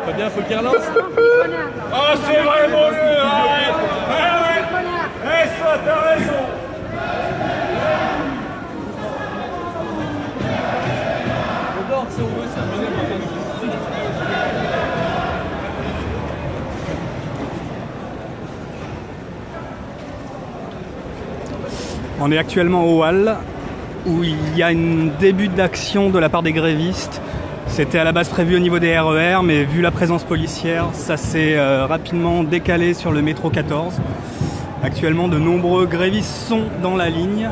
Fabien, faut qu'il relance. Ah, c'est vraiment mieux, arrête. Arrête. Eh, ça, t'as raison. On dort si on veut, ça me On est actuellement au Hall, où il y a un début d'action de la part des grévistes. C'était à la base prévu au niveau des RER, mais vu la présence policière, ça s'est rapidement décalé sur le métro 14. Actuellement, de nombreux grévistes sont dans la ligne,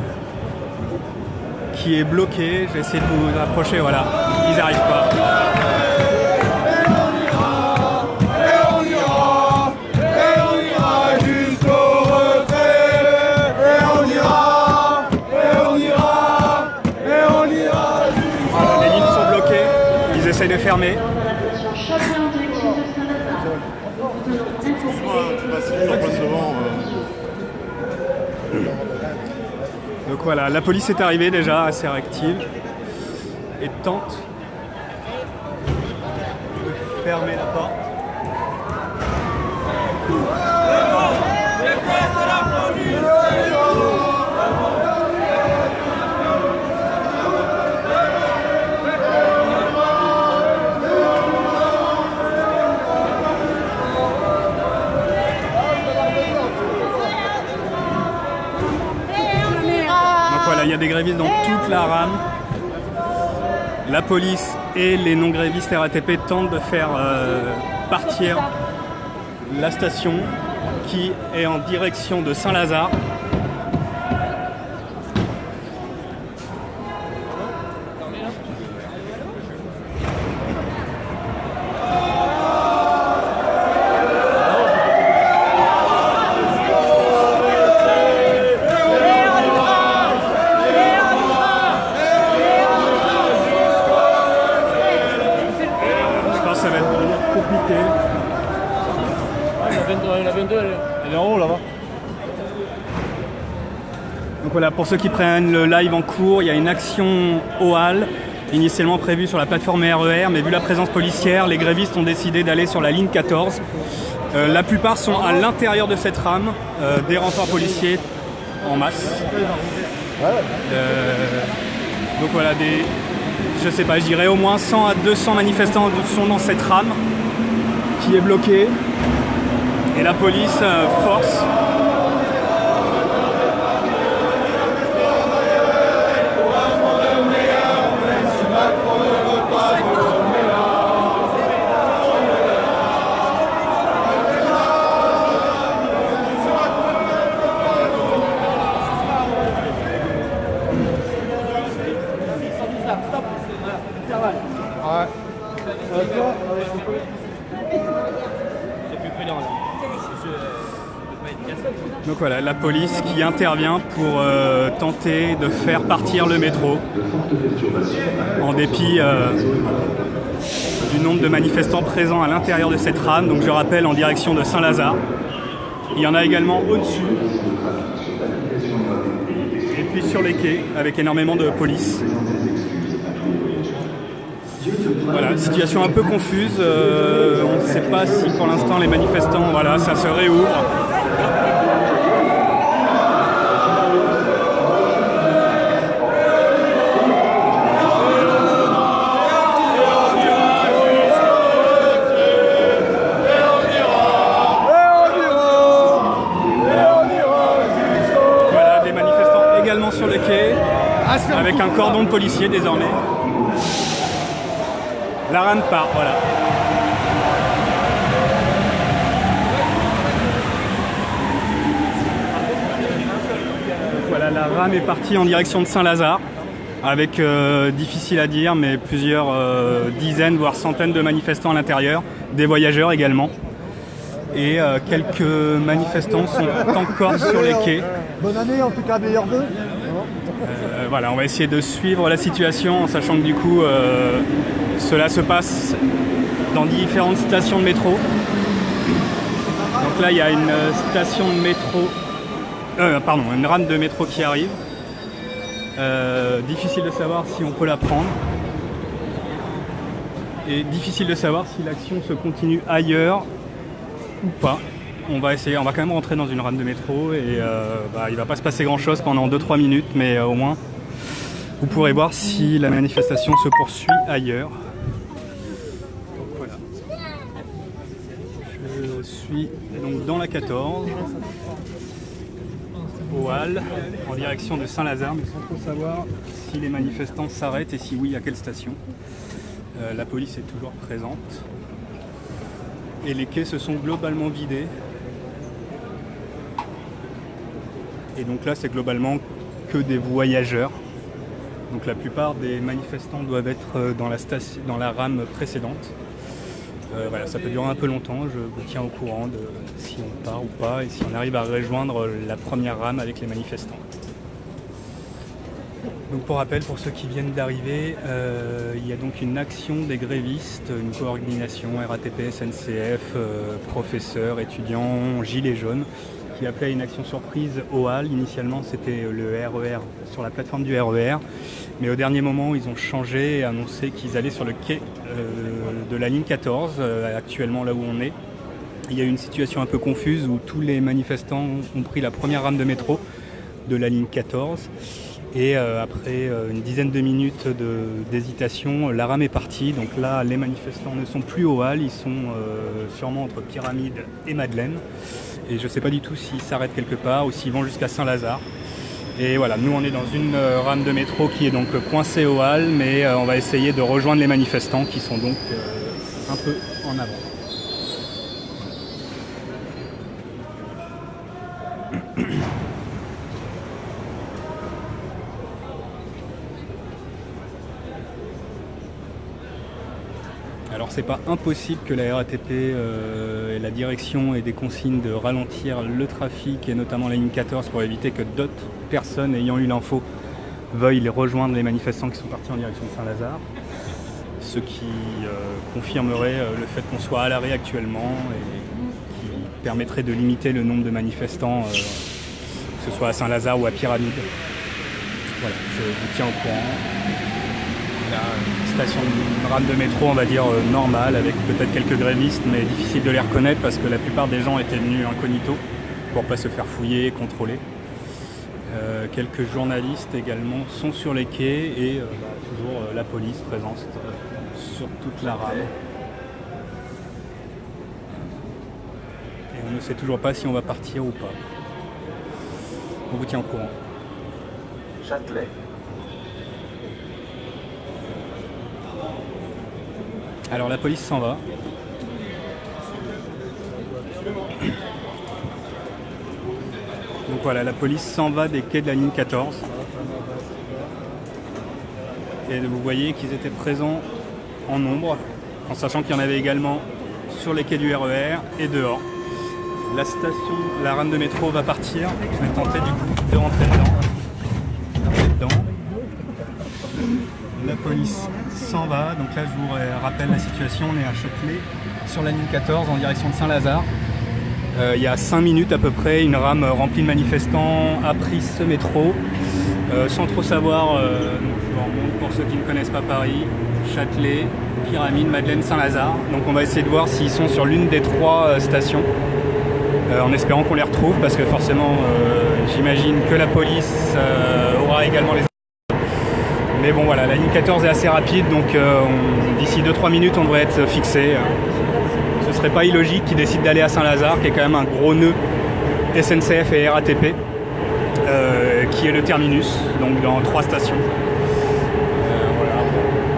qui est bloquée. Je vais essayer de vous approcher, voilà, ils n'arrivent pas. J'essaie de fermer. Donc voilà, la police est arrivée déjà, assez réactive, et tente de fermer la porte. Voilà, il y a des grévistes dans toute la rame. La police et les non-grévistes RATP tentent de faire partir la station qui est en direction de Saint-Lazare. Ça va être compliqué. La 22, elle est en haut là-bas. Donc voilà, pour ceux qui prennent le live en cours, il y a une action au Hall, initialement prévue sur la plateforme RER, mais vu la présence policière, les grévistes ont décidé d'aller sur la ligne 14. La plupart sont à l'intérieur de cette rame, des renforts policiers en masse. Donc voilà, je sais pas, je dirais au moins 100 à 200 manifestants sont dans cette rame qui est bloquée et la police force. Donc voilà, la police qui intervient pour tenter de faire partir le métro en dépit du nombre de manifestants présents à l'intérieur de cette rame. Donc je rappelle, en direction de Saint-Lazare. Il y en a également au-dessus et puis sur les quais avec énormément de police. Voilà, situation un peu confuse, on ne sait pas si pour l'instant les manifestants, voilà, ça se réouvre. Voilà, des manifestants également sur les quais, avec un cordon de policiers désormais. La rame part, voilà. Voilà, la rame est partie en direction de Saint-Lazare, avec, difficile à dire, mais plusieurs dizaines, voire centaines de manifestants à l'intérieur, des voyageurs également. Et quelques manifestants sont encore sur les quais. Bonne année, en tout cas, meilleurs vœux. Voilà, on va essayer de suivre la situation en sachant que du coup cela se passe dans différentes stations de métro. Donc là il y a une station de métro, une rame de métro qui arrive. Difficile de savoir si on peut la prendre. Et difficile de savoir si l'action se continue ailleurs ou pas. On va quand même rentrer dans une rame de métro et il va pas se passer grand chose pendant 2-3 minutes, mais au moins vous pourrez voir si la manifestation se poursuit ailleurs. Donc voilà. Je suis donc dans la 14, au hall, en direction de Saint-Lazare, mais sans trop savoir si les manifestants s'arrêtent et si oui, à quelle station. La police est toujours présente. Et les quais se sont globalement vidés. Et donc là, c'est globalement que des voyageurs. Donc la plupart des manifestants doivent être dans la rame précédente. Voilà, ça peut durer un peu longtemps, je vous tiens au courant de si on part ou pas et si on arrive à rejoindre la première rame avec les manifestants. Donc pour rappel, pour ceux qui viennent d'arriver, il y a donc une action des grévistes, une coordination RATP, SNCF, professeurs, étudiants, gilets jaunes, qui appelait à une action surprise au hall. Initialement, c'était le RER, sur la plateforme du RER, mais au dernier moment, ils ont changé et annoncé qu'ils allaient sur le quai de la ligne 14, actuellement là où on est. Il y a eu une situation un peu confuse où tous les manifestants ont pris la première rame de métro de la ligne 14. Et après une dizaine de minutes d'hésitation, la rame est partie. Donc là, les manifestants ne sont plus au hall, ils sont sûrement entre Pyramide et Madeleine. Et je ne sais pas du tout s'ils s'arrêtent quelque part ou s'ils vont jusqu'à Saint-Lazare. Et voilà, nous on est dans une rame de métro qui est donc coincée au hall, mais on va essayer de rejoindre les manifestants qui sont donc un peu en avant. Alors c'est pas impossible que la RATP et la direction aient des consignes de ralentir le trafic et notamment la ligne 14 pour éviter que d'autres personnes ayant eu l'info veuillent rejoindre les manifestants qui sont partis en direction de Saint-Lazare. Ce qui confirmerait le fait qu'on soit à l'arrêt actuellement et qui permettrait de limiter le nombre de manifestants, que ce soit à Saint-Lazare ou à Pyramide. Voilà, je vous tiens au courant. Une station de rame de métro, on va dire normale, avec peut-être quelques grévistes, mais difficile de les reconnaître parce que la plupart des gens étaient venus incognito pour pas se faire fouiller, contrôler. Quelques journalistes également sont sur les quais et toujours la police présente sur toute la rame. Et on ne sait toujours pas si on va partir ou pas. On vous tient au courant. Châtelet. Alors la police s'en va. Donc voilà, la police s'en va des quais de la ligne 14. Et vous voyez qu'ils étaient présents en nombre, en sachant qu'il y en avait également sur les quais du RER et dehors. La station, la rame de métro va partir. Je vais tenter du coup de rentrer dedans. La police s'en va, donc là je vous rappelle la situation, on est à Châtelet sur la ligne 14 en direction de Saint-Lazare. Il y a 5 minutes à peu près, une rame remplie de manifestants a pris ce métro sans trop savoir, pour ceux qui ne connaissent pas Paris, Châtelet, Pyramide, Madeleine, Saint-Lazare. Donc on va essayer de voir s'ils sont sur l'une des 3 stations en espérant qu'on les retrouve parce que forcément j'imagine que la police aura également les... Mais bon voilà, la ligne 14 est assez rapide, donc d'ici 2-3 minutes on devrait être fixé. Ce serait pas illogique qu'ils décident d'aller à Saint-Lazare, qui est quand même un gros nœud SNCF et RATP, qui est le terminus, donc dans 3 stations. Voilà.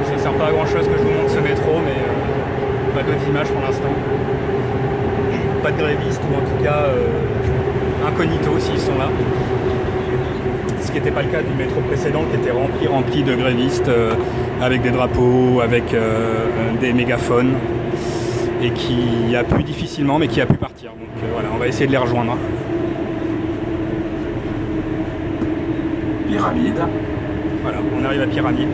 Ça sert pas à grand chose que je vous montre ce métro, mais pas d'autres images pour l'instant. Pas de grévistes, ou en tout cas incognito s'ils sont là. Ce qui n'était pas le cas du métro précédent qui était rempli de grévistes avec des drapeaux, avec des mégaphones et qui a pu difficilement mais qui a pu partir. Donc voilà, on va essayer de les rejoindre. Pyramide. Voilà, on arrive à Pyramide.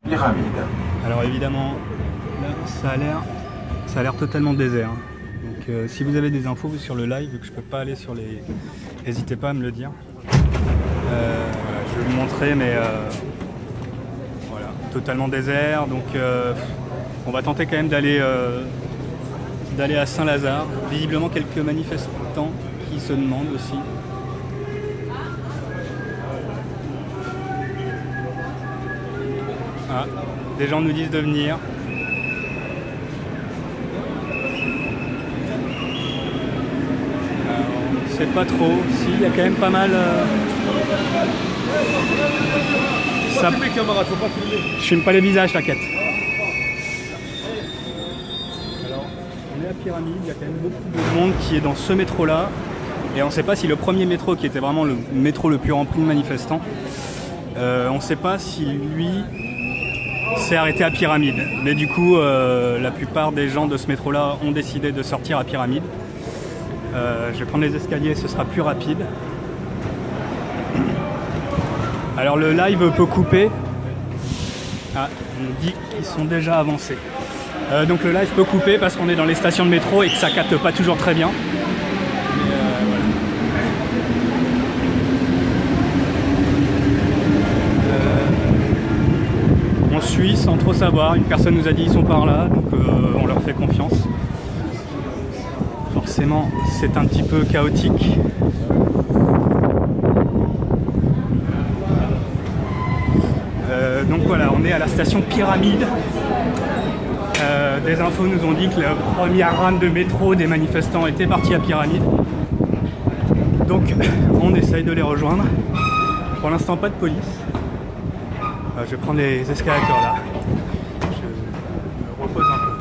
Pyramide. Alors évidemment, là ça a l'air totalement désert. Donc si vous avez des infos sur le live, vu que je peux pas aller sur les... N'hésitez pas à me le dire. Voilà, je vais vous montrer, mais totalement désert, donc on va tenter quand même d'aller à Saint-Lazare. Visiblement quelques manifestants qui se demandent aussi. Ah, des gens nous disent de venir. On sait pas trop. Si, il y a quand même pas mal. Ça... Filmer, camarade, faut pas filmer. Je filme pas les visages, t'inquiète. Alors, on est à Pyramide, il y a quand même beaucoup de monde qui est dans ce métro-là. Et on ne sait pas si le premier métro, qui était vraiment le métro le plus rempli de manifestants, on ne sait pas si lui s'est arrêté à Pyramide. Mais du coup, la plupart des gens de ce métro-là ont décidé de sortir à Pyramide. Je vais prendre les escaliers, ce sera plus rapide. Alors le live peut couper. Ah, on nous dit qu'ils sont déjà avancés. Donc le live peut couper parce qu'on est dans les stations de métro et que ça capte pas toujours très bien. Mais, voilà. On suit sans trop savoir. Une personne nous a dit qu'ils sont par là, donc on leur fait confiance. Forcément, c'est un petit peu chaotique. Donc voilà, on est à la station Pyramide. Des infos nous ont dit que la première rame de métro des manifestants était partie à Pyramide. Donc on essaye de les rejoindre. Pour l'instant, pas de police. Je vais prendre les escalators là. Je me repose un peu.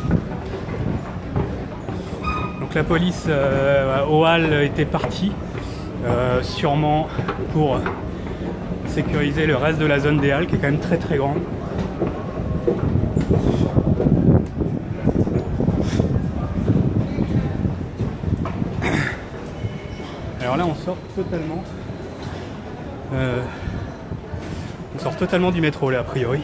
Donc la police au hall était partie, sûrement pour sécuriser le reste de la zone des halles qui est quand même très très grande. Alors là on sort totalement du métro là a priori.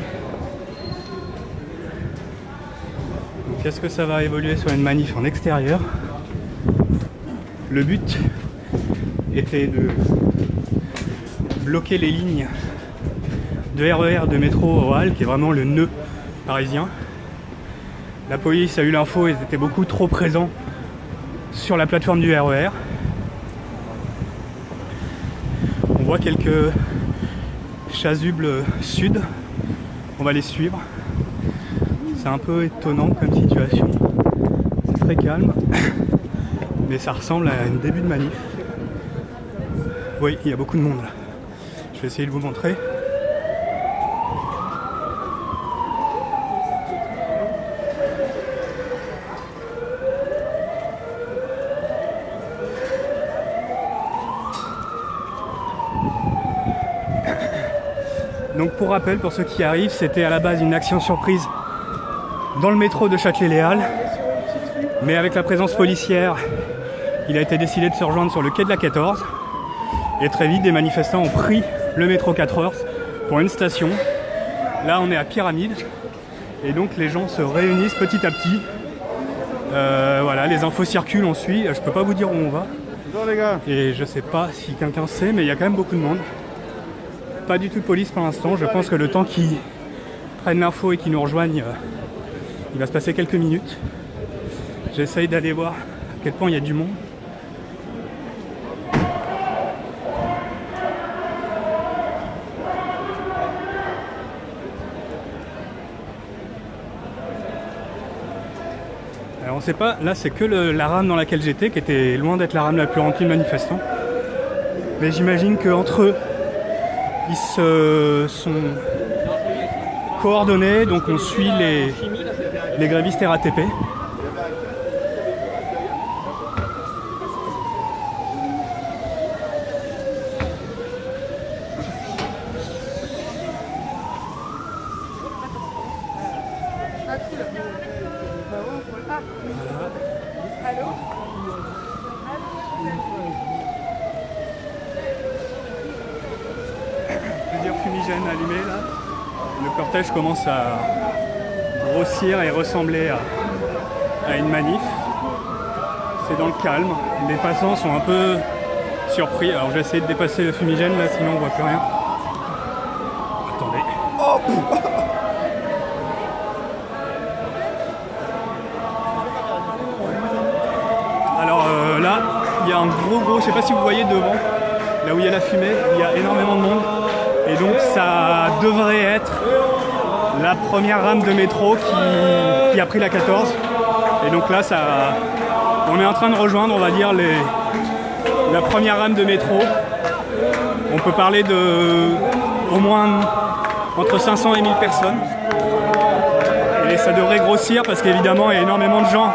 Donc est-ce que ça va évoluer sur une manif en extérieur? Le but était de bloquer les lignes de RER de métro au Halles, qui est vraiment le nœud parisien. La police a eu l'info, ils étaient beaucoup trop présents sur la plateforme du RER. On voit quelques chasubles sud, on va les suivre. C'est un peu étonnant comme situation, c'est très calme, mais ça ressemble à un début de manif. Oui, il y a beaucoup de monde là. Je vais essayer de vous montrer. Donc pour rappel, pour ceux qui arrivent, c'était à la base une action surprise dans le métro de Châtelet-Les Halles. Mais avec la présence policière, il a été décidé de se rejoindre sur le quai de la 14. Et très vite, des manifestants ont pris le métro 4 heures pour une station. Là, on est à Pyramide. Et donc, les gens se réunissent petit à petit. Voilà, les infos circulent, on suit. Je peux pas vous dire où on va. Bonjour les gars. Et je sais pas si quelqu'un sait, mais il y a quand même beaucoup de monde. Pas du tout de police pour l'instant. Je pense que le temps qu'ils prennent l'info et qu'ils nous rejoignent, il va se passer quelques minutes. J'essaye d'aller voir à quel point il y a du monde. Alors on sait pas, là c'est que la rame dans laquelle j'étais, qui était loin d'être la rame la plus remplie de manifestants. Mais j'imagine qu'entre eux, ils se sont coordonnés, donc on suit les grévistes RATP. Plusieurs fumigènes allumés là. Le cortège commence à grossir et ressembler à une manif. C'est dans le calme. Les passants sont un peu surpris. Alors je vais essayer de dépasser le fumigène là, sinon on voit plus rien. Attendez. un gros, je sais pas si vous voyez devant, là où il y a la fumée, il y a énormément de monde. Et donc ça devrait être la première rame de métro qui a pris la 14. Et donc là, on est en train de rejoindre, on va dire, la première rame de métro. On peut parler de au moins entre 500 et 1000 personnes. Et ça devrait grossir parce qu'évidemment, il y a énormément de gens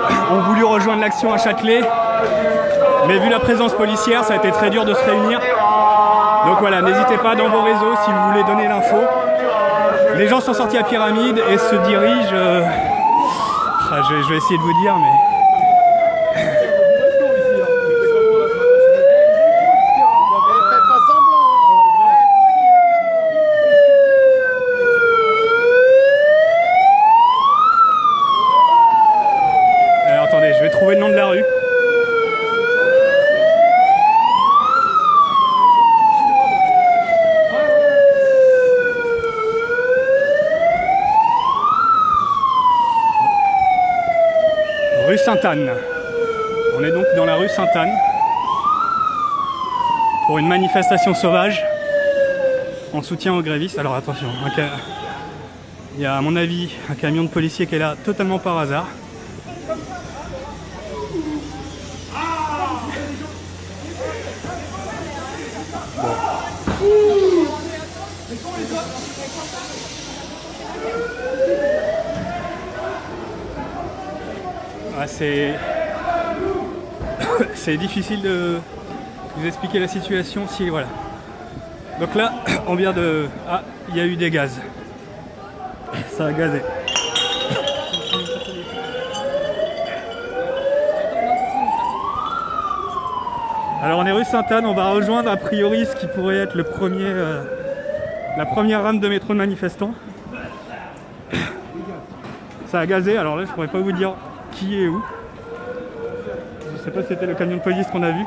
qui ont voulu rejoindre l'action à Châtelet. Mais vu la présence policière, ça a été très dur de se réunir. Donc voilà, n'hésitez pas dans vos réseaux si vous voulez donner l'info. Les gens sont sortis à Pyramide et se dirigent... je vais essayer de vous dire, mais... Alors attendez, je vais trouver le nom de la rue. Rue Sainte-Anne. On est donc dans la rue Sainte-Anne pour une manifestation sauvage en soutien aux grévistes. Alors attention, il y a à mon avis un camion de policiers qui est là totalement par hasard. Ah, c'est difficile de vous expliquer la situation si voilà. Donc là, on vient de... Ah, il y a eu des gaz. Ça a gazé. Alors on est rue Sainte-Anne, on va rejoindre a priori ce qui pourrait être la première rame de métro de manifestants. Ça a gazé, alors là je pourrais pas vous dire qui est où. Je sais pas si c'était le camion de police qu'on a vu.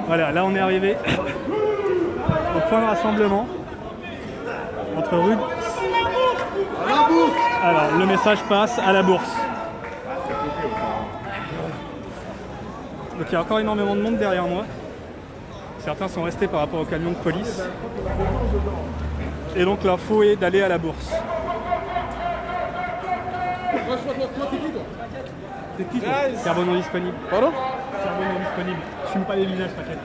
Voilà, là on est arrivé au point de rassemblement entre rue. Alors le message passe à la Bourse. Donc il y a encore énormément de monde derrière moi. Certains sont restés par rapport au camion de police. Et donc l'info est d'aller à la Bourse. T'es qui toi ? Cerveau non disponible. Pardon ? Cerveau non disponible. Je fume pas les visages, t'inquiète.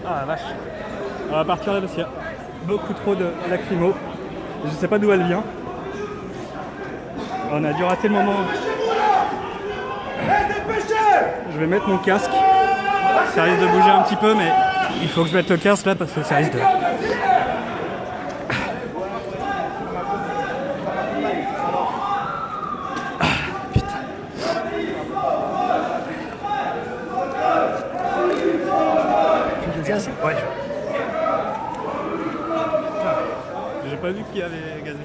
Ah la vache. On va partir là parce qu'il y a beaucoup trop de lacrymo. Je sais pas d'où elle vient. On a dû rater le moment. Je vais mettre mon casque. Ça risque de bouger un petit peu, mais il faut que je mette le casque là parce que ça risque de... Ouais. J'ai pas vu qu'il y avait gazé.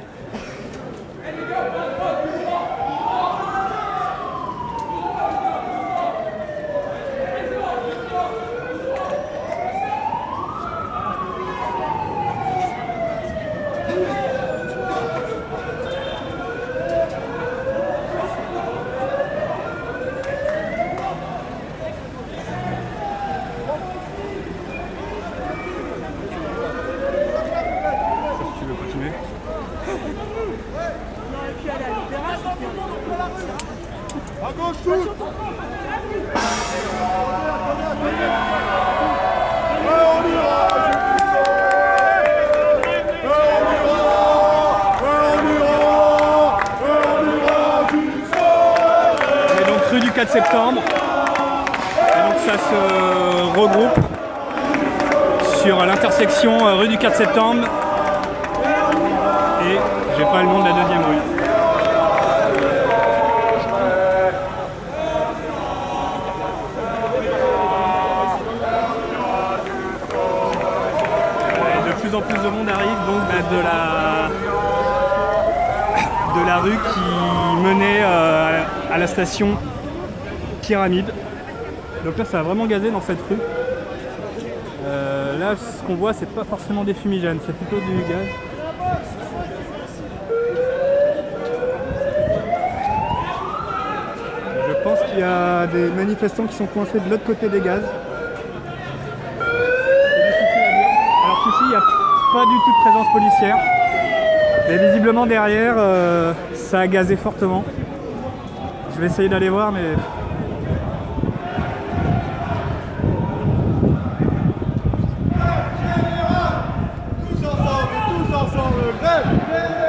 À gauche, tout. On est donc rue du 4 septembre. Et donc ça se regroupe sur l'intersection rue du 4 septembre. Et j'ai pas le nom de la deuxième rue. De plus en plus de monde arrive donc de la rue qui menait à la station Pyramide. Donc là ça a vraiment gazé dans cette rue. Là, ce qu'on voit, c'est pas forcément des fumigènes, c'est plutôt du gaz. Je pense qu'il y a des manifestants qui sont coincés de l'autre côté des gaz. Alors qu'ici, il n'y a pas du tout de présence policière. Et visiblement derrière, ça a gazé fortement. Je vais essayer d'aller voir, mais...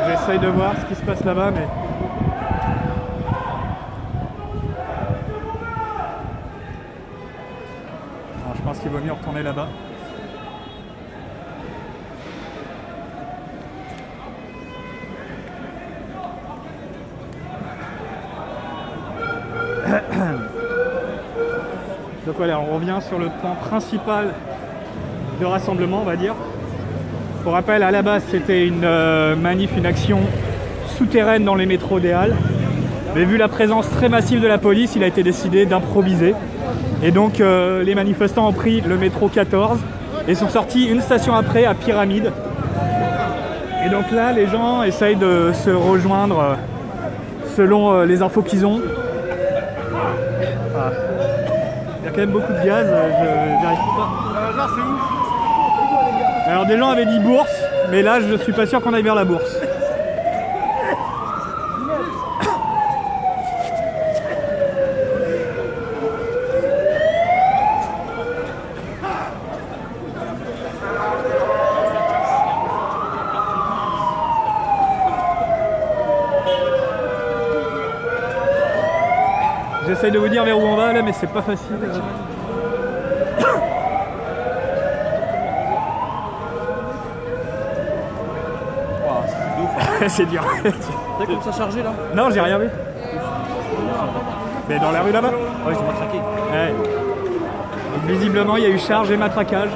J'essaye de voir ce qui se passe là-bas, mais... Alors, je pense qu'il vaut mieux retourner là-bas. Donc voilà, on revient sur le point principal de rassemblement, on va dire. Pour rappel, à la base, c'était une manif, une action souterraine dans les métros des Halles. Mais vu la présence très massive de la police, il a été décidé d'improviser. Et donc, les manifestants ont pris le métro 14 et sont sortis une station après à Pyramide. Et donc là, les gens essayent de se rejoindre selon les infos qu'ils ont. Voilà. Il y a quand même beaucoup de gaz, je n'arrive pas. Là, c'est où? Alors des gens avaient dit bourse, mais là je suis pas sûr qu'on aille vers la bourse. J'essaye de vous dire vers où on va là, mais c'est pas facile. C'est dur. T'as comme ça chargé là? Non, j'ai rien vu. Mais dans la rue là-bas? Ouais, ils sont matraqués. Ouais. Donc, visiblement, il y a eu charge et matraquage.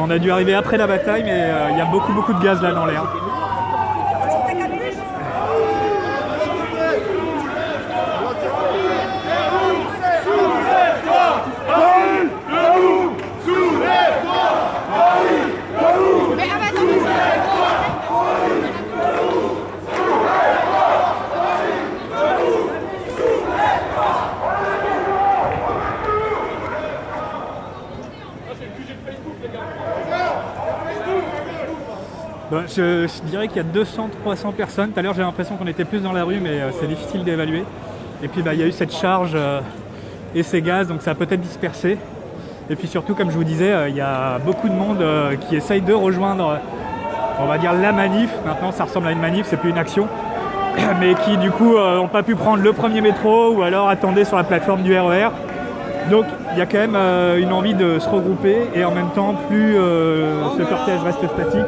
On a dû arriver après la bataille, mais il y a beaucoup de gaz là dans l'air. Je dirais qu'il y a 200-300 personnes. Tout à l'heure j'ai l'impression qu'on était plus dans la rue, mais c'est difficile d'évaluer. Et puis il y a eu cette charge et ces gaz, donc ça a peut-être dispersé. Et puis surtout, comme je vous disais, il y a beaucoup de monde qui essaye de rejoindre, on va dire, la manif. Maintenant ça ressemble à une manif, c'est plus une action. Mais qui du coup n'ont pas pu prendre le premier métro ou alors attendaient sur la plateforme du RER. Donc il y a quand même une envie de se regrouper, et en même temps, plus ce cortège reste statique,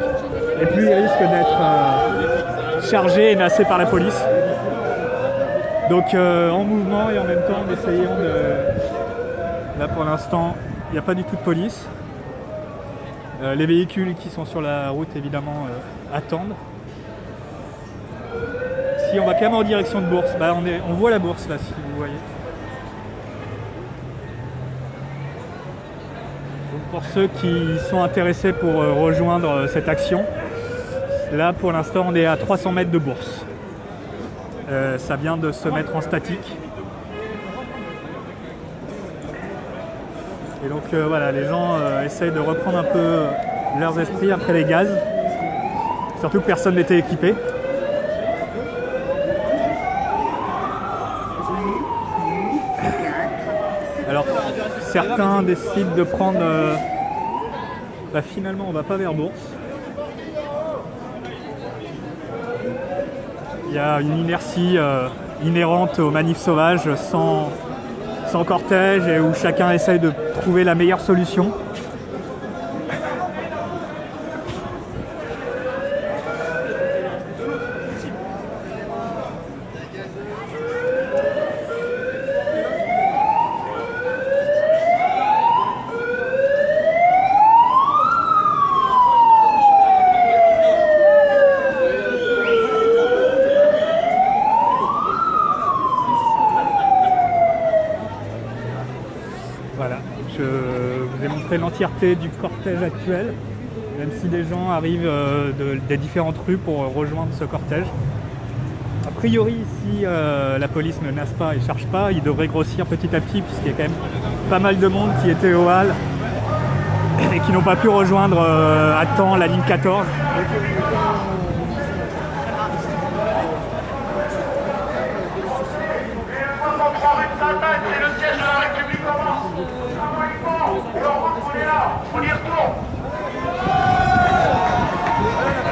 et plus il risque d'être chargé et nassé par la police. Donc en mouvement et en même temps en essayant de... Là pour l'instant, il n'y a pas du tout de police. Les véhicules qui sont sur la route évidemment attendent. Si on va quand même en direction de Bourse, bah on voit la Bourse là si vous voyez. Donc pour ceux qui sont intéressés pour rejoindre cette action, là pour l'instant on est à 300 mètres de Bourse. Ça vient de se mettre en statique. Et donc voilà, les gens essayent de reprendre un peu leurs esprits après les gaz. Surtout que personne n'était équipé. Alors certains décident de prendre... finalement on va pas vers Bourse. Il y a une inertie inhérente aux manifs sauvages sans cortège, et où chacun essaye de trouver la meilleure solution. Voilà, je vous ai montré fait l'entièreté du cortège actuel, même si des gens arrivent des différentes rues pour rejoindre ce cortège. A priori, si la police ne nasse pas et charge pas, il devrait grossir petit à petit, puisqu'il y a quand même pas mal de monde qui était au hall et qui n'ont pas pu rejoindre à temps la ligne 14. C'est le siège de la République en marche. Et on est là, on y retourne.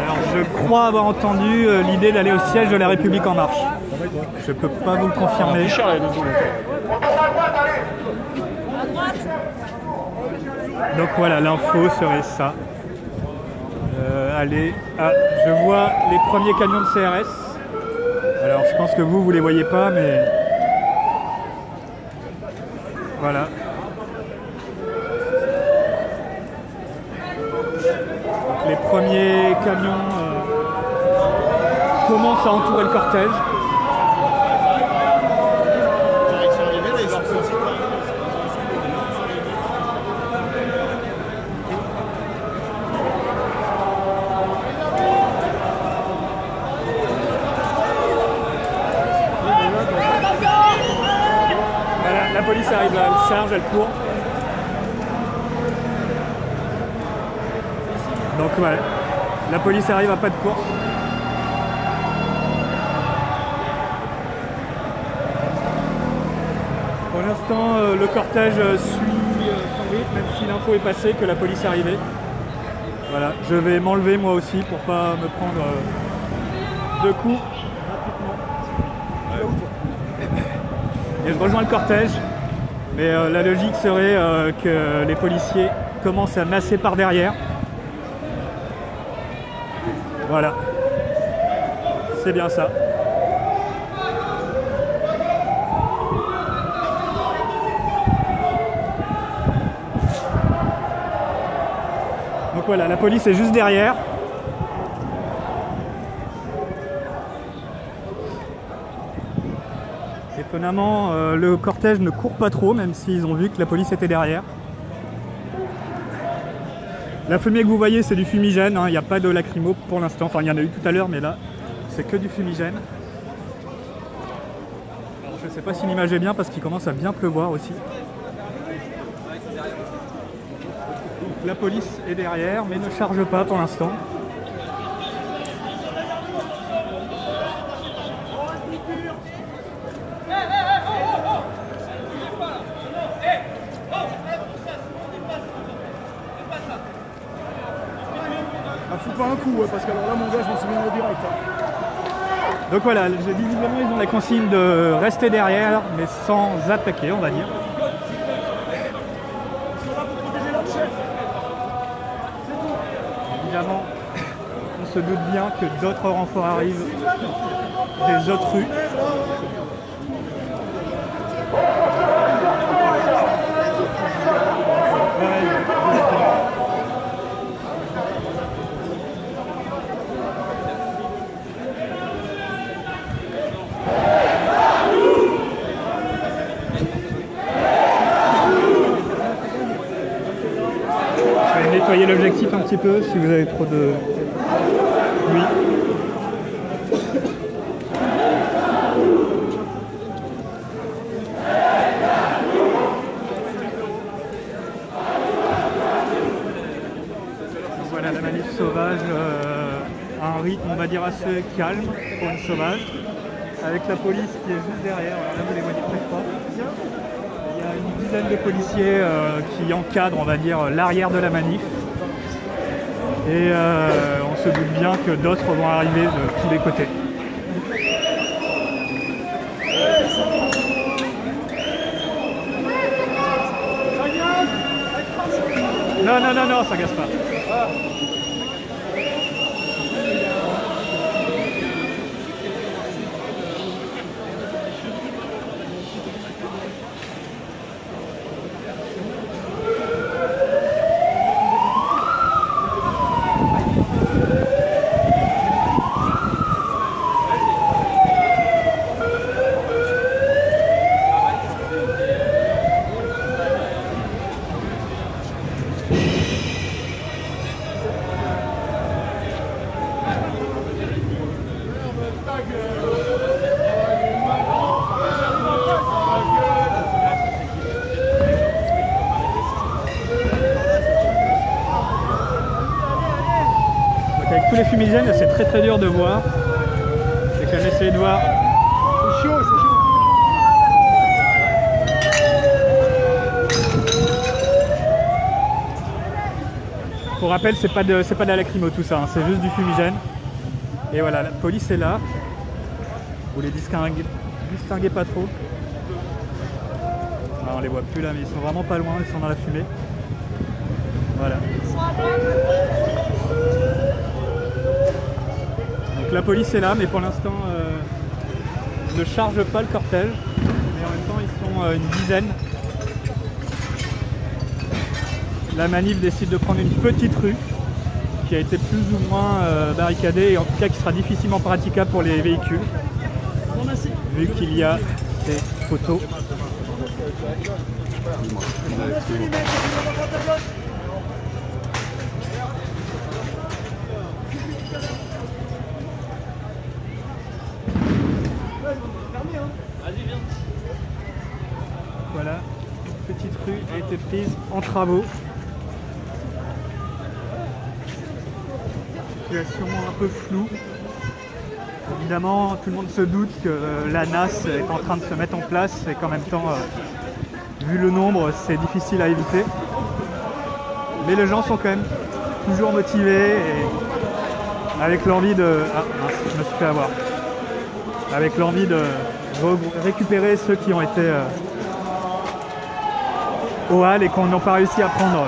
Alors je crois avoir entendu l'idée d'aller au siège de la République en marche. Je peux pas vous le confirmer. On tourne à droite, allez. Donc voilà, l'info serait ça. Allez, je vois les premiers camions de CRS. Alors je pense que vous les voyez pas, mais voilà. Donc, les premiers camions commencent à entourer le cortège. La police arrive là, elle charge, elle court. Donc ouais, la police arrive à pas de course. Pour l'instant, le cortège suit son rythme, même si l'info est passée que la police est arrivée. Voilà, je vais m'enlever moi aussi pour pas me prendre deux coups rapidement. Et je rejoins le cortège, mais la logique serait que les policiers commencent à masser par derrière. Voilà, c'est bien ça. Donc voilà, la police est juste derrière. Étonnamment, le cortège ne court pas trop, même s'ils ont vu que la police était derrière. La fumée que vous voyez, c'est du fumigène, hein. Il n'y a pas de lacrymo pour l'instant. Enfin, il y en a eu tout à l'heure, mais là, c'est que du fumigène. Alors, je ne sais pas si l'image est bien, parce qu'il commence à bien pleuvoir aussi. Donc, la police est derrière, mais ne charge pas pour l'instant. Fous pas un coup, parce que alors là, mon gars, je m'en souviens au direct. Donc voilà, visiblement ils ont la consigne de rester derrière, mais sans attaquer, on va dire. Évidemment, on se doute bien que d'autres renforts arrivent des autres rues. Nettoyer l'objectif un petit peu si vous avez trop de pluie. Voilà la manif sauvage à un rythme on va dire assez calme pour une sauvage, avec la police qui est juste derrière. Alors là vous les voyez peut-être pas. Il y a une dizaine de policiers qui encadrent, on va dire, l'arrière de la manif. Et on se doute bien que d'autres vont arriver de tous les côtés. Non, non, non, non, ça gasse pas. Donc avec tous les fumigènes, c'est très dur de voir. J'ai quand même essayé de voir. C'est chaud, c'est chaud. Pour rappel, c'est pas de la lacrymo tout ça, hein, c'est juste du fumigène. Et voilà, la police est là. Vous les distinguez pas trop. Non, on les voit plus là, mais ils sont vraiment pas loin, ils sont dans la fumée. Voilà. Donc la police est là, mais pour l'instant ne charge pas le cortège. Mais en même temps, ils sont une dizaine. La manif décide de prendre une petite rue qui a été plus ou moins barricadée et en tout cas qui sera difficilement praticable pour les véhicules vu qu'il y a des poteaux. Voilà, une petite rue a été prise en travaux. Situation un peu floue. Évidemment, tout le monde se doute que la NAS est en train de se mettre en place et qu'en même temps, vu le nombre, c'est difficile à éviter. Mais les gens sont quand même toujours motivés et avec l'envie de... Ah, mince, je me suis fait avoir. Avec l'envie de récupérer ceux qui ont été au hall et qu'on n'a pas réussi à prendre.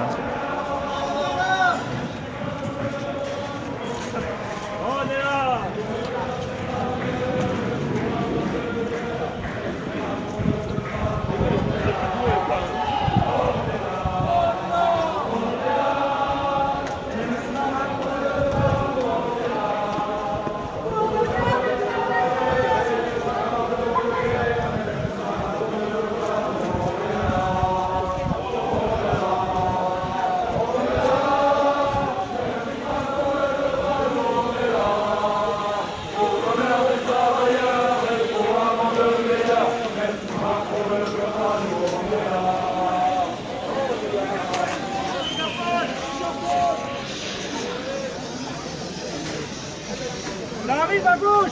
Ça arrive à gauche.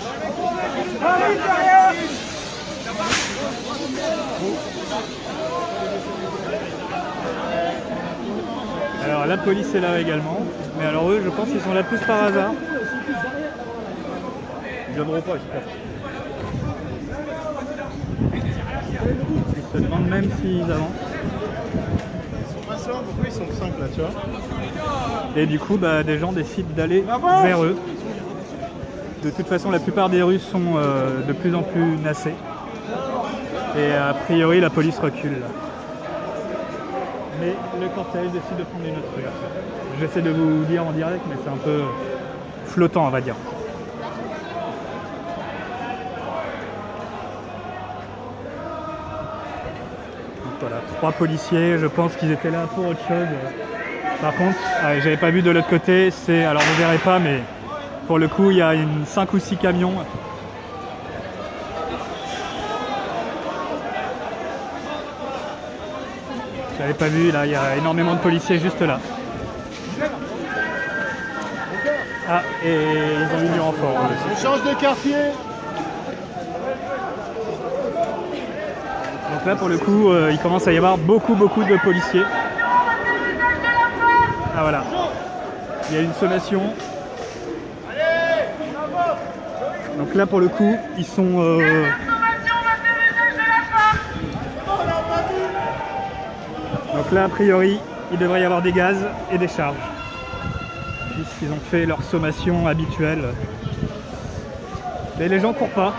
Ça arrive derrière. Alors la police est là également, mais alors eux je pense qu'ils sont là plus par hasard. Ils viendront pas, j'espère. Ils se demandent même s'ils avancent. Ils sont pas simples, pourquoi ils sont 5 là, tu vois? Et du coup des gens décident d'aller vers eux. De toute façon la plupart des rues sont de plus en plus nassées. Et a priori la police recule là. Mais le cortège décide de prendre une autre rue. J'essaie de vous dire en direct, mais c'est un peu flottant, on va dire. Donc voilà, 3 policiers, je pense qu'ils étaient là pour autre chose. Par contre, j'avais pas vu de l'autre côté, alors vous verrez pas, mais pour le coup, il y a 5 ou 6 camions. J'avais pas vu, là, il y a énormément de policiers juste là. Ah, et ils ont eu du renfort. On change de quartier. Donc là, pour le coup, il commence à y avoir beaucoup de policiers. Ah voilà. Il y a une sommation. Donc là, pour le coup, ils sont... Donc là, a priori, il devrait y avoir des gaz et des charges. Puisqu'ils ont fait leur sommation habituelle. Mais les gens courent pas.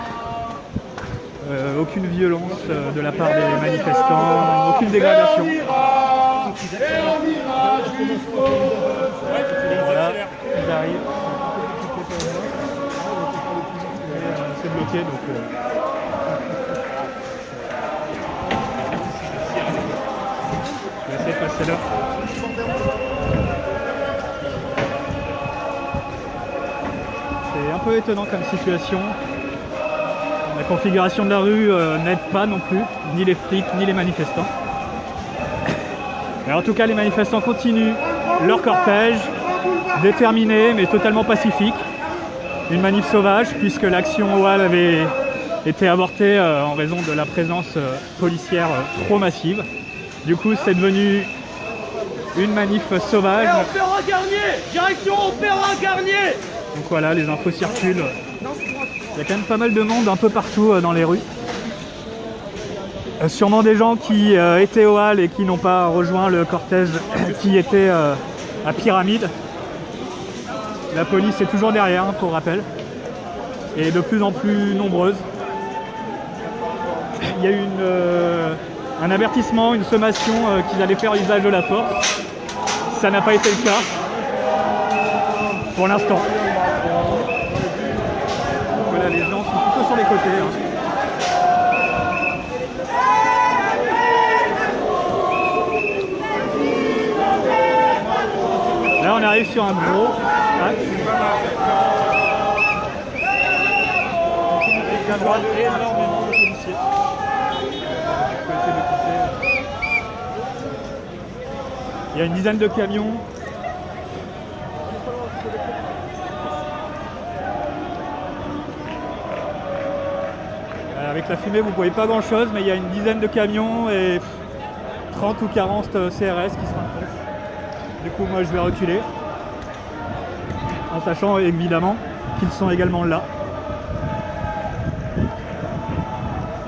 Aucune violence de la part des manifestants, aucune dégradation. Voilà, ils arrivent. C'est bloqué donc... Je vais essayer de passer là. C'est un peu étonnant comme situation. La configuration de la rue n'aide pas non plus, ni les flics, ni les manifestants. Mais en tout cas, les manifestants continuent leur cortège, déterminés mais totalement pacifique. Une manif sauvage, puisque l'action au Halles avait été avortée en raison de la présence policière trop massive. Du coup, c'est devenu une manif sauvage. Opéra Garnier, direction Opéra Garnier. Donc voilà, les infos circulent. Il y a quand même pas mal de monde un peu partout dans les rues. Sûrement des gens qui étaient au Halles et qui n'ont pas rejoint le cortège qui était à Pyramide. La police est toujours derrière, pour rappel, et de plus en plus nombreuse. Il y a eu un avertissement, une sommation qu'ils allaient faire usage de la force. Ça n'a pas été le cas pour l'instant. Voilà, les gens sont plutôt sur les côtés. Là, on arrive sur un gros axe. Avec à droite énormément de policiers. Il y a une dizaine de camions. Avec la fumée, vous ne voyez pas grand chose, mais il y a une dizaine de camions et 30 ou 40 CRS qui se rapprochent. Du coup, moi je vais reculer, en sachant évidemment qu'ils sont également là.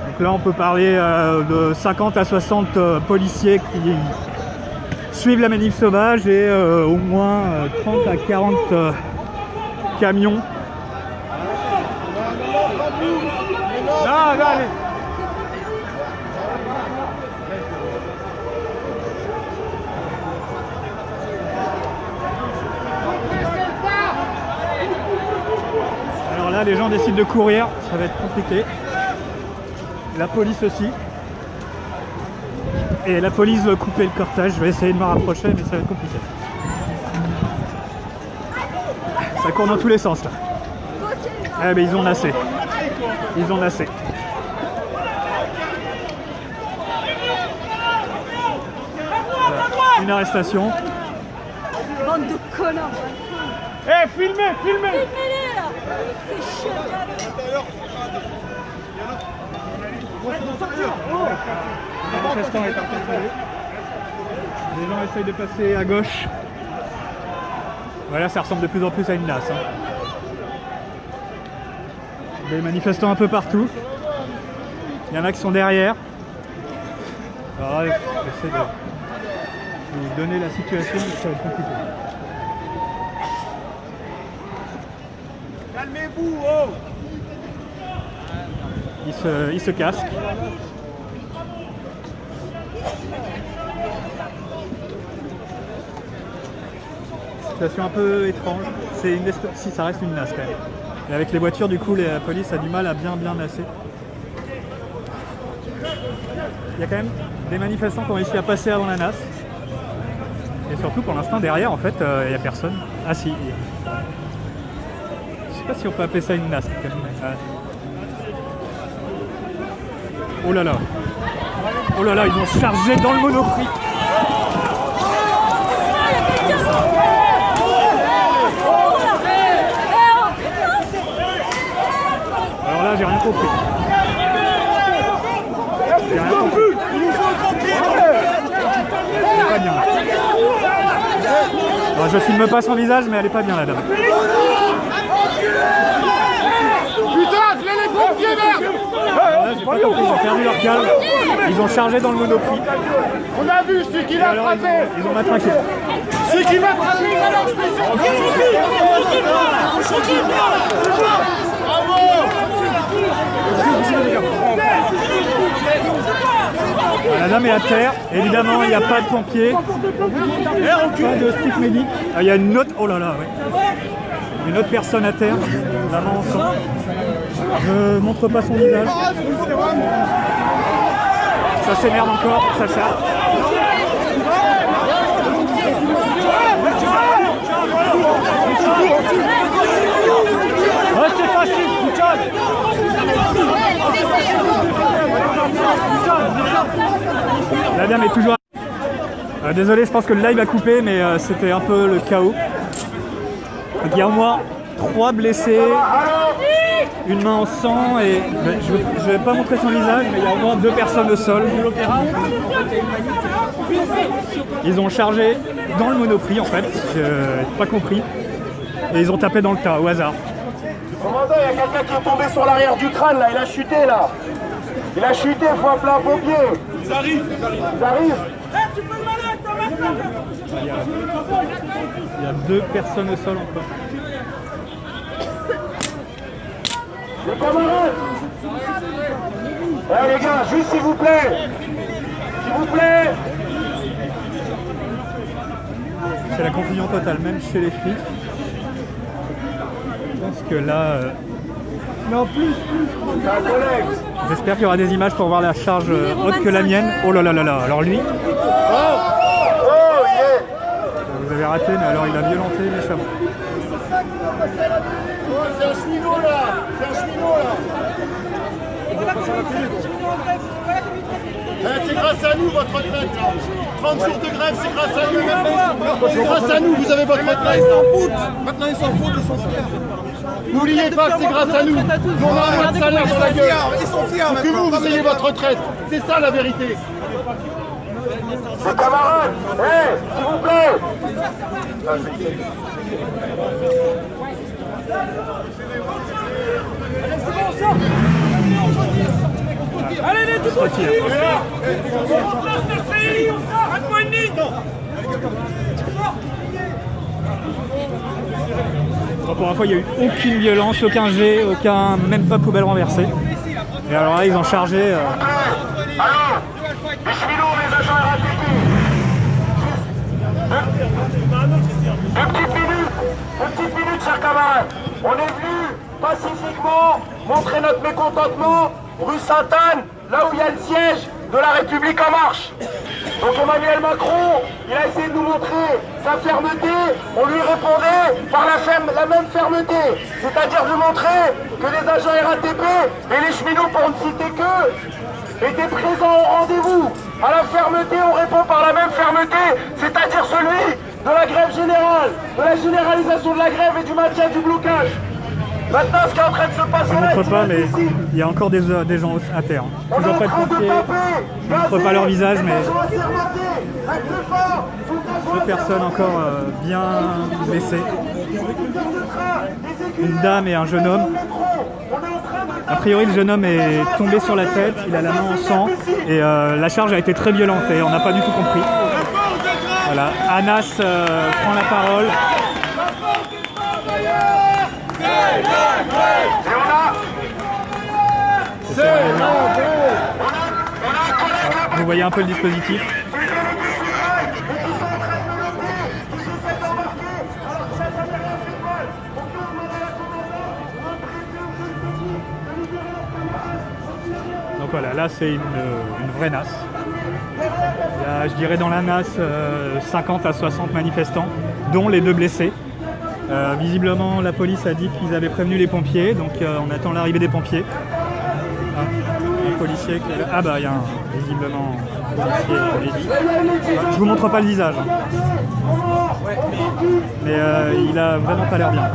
Donc là, on peut parler de 50 à 60 policiers qui suivent la manif sauvage et au moins 30 à 40 camions. Allez. Alors là, les gens décident de courir, ça va être compliqué. La police aussi. Et la police veut couper le cortège, je vais essayer de me rapprocher, mais ça va être compliqué. Ça court dans tous les sens là. Eh ben ils ont assez. Ils ont assez. Voilà. Une arrestation. Bande de connards. Eh, filmez. Filmez-les là. C'est chiant. Le manifestant est interpellé. Les gens essayent de passer à gauche. Voilà, ça ressemble de plus en plus à une nasse. Des manifestants un peu partout. Il y en a qui sont derrière. Alors là, j'essaie de vous donner la situation, mais ça va être compliqué. Calmez-vous, oh. Il se casque. Situation un peu étrange. C'est une si ça reste une nasse quand même. Et avec les voitures, du coup, la police a du mal à bien nasser. Il y a quand même des manifestants qui ont réussi à passer avant la nasse. Et surtout, pour l'instant, derrière, en fait, il n'y a personne. Ah si. Je sais pas si on peut appeler ça une nasse. Oh là là. Oh là là, ils ont chargé dans le Monoprix. Alors là, j'ai rien compris. J'ai rien compris. Elle est pas bien. Bon, je filme pas son visage, mais elle est pas bien la dame. Putain, appelez les pompiers, merde. Là, j'ai pas compris, ils ont perdu leur calme. Ils ont chargé dans le Monoprix. On a vu, c'est qui l'a frappé. Ils ont matraqué. C'est qui m'a frappé. La dame est à terre, évidemment il n'y a pas de pompiers, pas de strict médic. Il y a une autre, oh là là, ouais. Une autre personne à terre, la main en sang. Je montre pas son visage. Ça s'énerve encore, ça charge. Ouais, c'est facile, putain. bien, mais toujours... désolé, je pense que le live a coupé, mais c'était un peu le chaos. Donc, il y a au moins 3 blessés, une main en sang, et je ne vais pas montrer son visage, mais il y a au moins 2 personnes au sol. Ils ont chargé dans le Monoprix, en fait, j'ai pas compris, et ils ont tapé dans le tas, au hasard. Commandant, il y a quelqu'un qui est tombé sur l'arrière du crâne, là, il a chuté, là. Il a chuté, il faut appeler un pompier. Ils arrivent. Il y a 2 personnes au sol encore. Les camarades. Ouais, les gars, juste s'il vous plaît. S'il vous plaît. C'est la confusion totale, même chez les flics. Je pense que là... Non, plus. C'est un collègue. J'espère qu'il y aura des images pour voir la charge haute que la mienne. Oh là là là là, alors lui... Oh, yeah. Vous avez raté, mais alors il a violenté méchamment. Oh, c'est un cheminot, là. C'est grâce à nous, votre retraite, là. 30 jours de grève, c'est grâce à nous. C'est grâce à nous, vous avez votre retraite. Ils s'en foutent. Maintenant, ils s'en foutent, ils sont fiers. N'oubliez pas que c'est grâce à nous. Nous, on a un salaire dans la gueule. Ils sont fiers. Que vous ayez votre retraite. C'est ça, la vérité. Mes camarades, s'il vous plaît. Allez les tout petits. Bon, pour une fois, il n'y a eu aucune violence, aucun jet, même pas poubelle renversée. Et alors là, ils ont chargé... Allô, les cheminots, les agents RATP. Deux petites minutes, chers camarades. On est venu pacifiquement montrer notre mécontentement rue Sainte-Anne, là où il y a le siège de la République en marche. Donc Emmanuel Macron, il a essayé de nous montrer sa fermeté, on lui répondait par la même fermeté, c'est-à-dire de montrer que les agents RATP et les cheminots, pour ne citer qu'eux, étaient présents au rendez-vous. À la fermeté, on répond par la même fermeté, c'est-à-dire celui de la grève générale, de la généralisation de la grève et du maintien du blocage. Maintenant, ce qui est en train de se passer Je ne là, montre pas, mais il y a encore des gens à terre. Toujours pas de pompiers, je ne montre pas leur visage, mais 2 personnes encore bien blessées. Une dame et un jeune homme. A priori, le jeune homme est tombé sur la tête, il a la main en sang, et la charge a été très violente et on n'a pas du tout compris. Voilà, Anas prend la parole. Vous voyez un peu le dispositif. Donc voilà, là c'est une vraie nasse. Il y a, je dirais dans la nasse 50 à 60 manifestants, dont les 2 blessés. Visiblement, la police a dit qu'ils avaient prévenu les pompiers, donc on attend l'arrivée des pompiers. Un policier qui est là. Ah bah il y a visiblement un policier. Je vous montre pas le visage, hein. Mais il a vraiment pas l'air bien.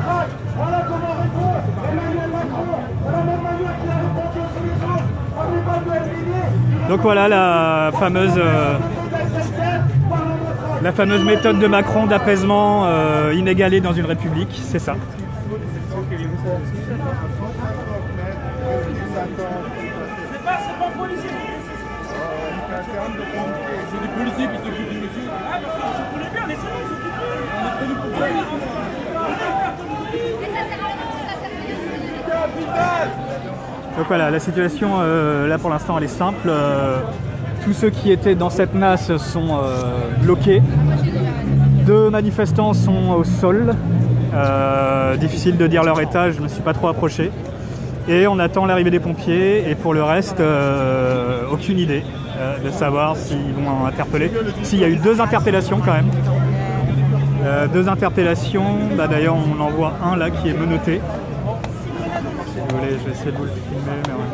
Donc voilà la fameuse méthode de Macron d'apaisement inégalée dans une république, c'est ça. C'est pas policier. C'est des policiers qui s'occupent du monsieur. Ah, mais je voulais bien, laissez-nous s'occuper. Donc voilà, la situation là pour l'instant elle est simple. Tous ceux qui étaient dans cette nasse sont bloqués. 2 manifestants sont au sol. Difficile de dire leur état, je ne me suis pas trop approché. Et on attend l'arrivée des pompiers. Et pour le reste, aucune idée de savoir s'ils vont interpeller. S'il y a eu 2 interpellations quand même. 2 interpellations. Bah, d'ailleurs, on en voit un là qui est menotté. Si vous voulez, je vais essayer de vous le filmer. Mais ouais.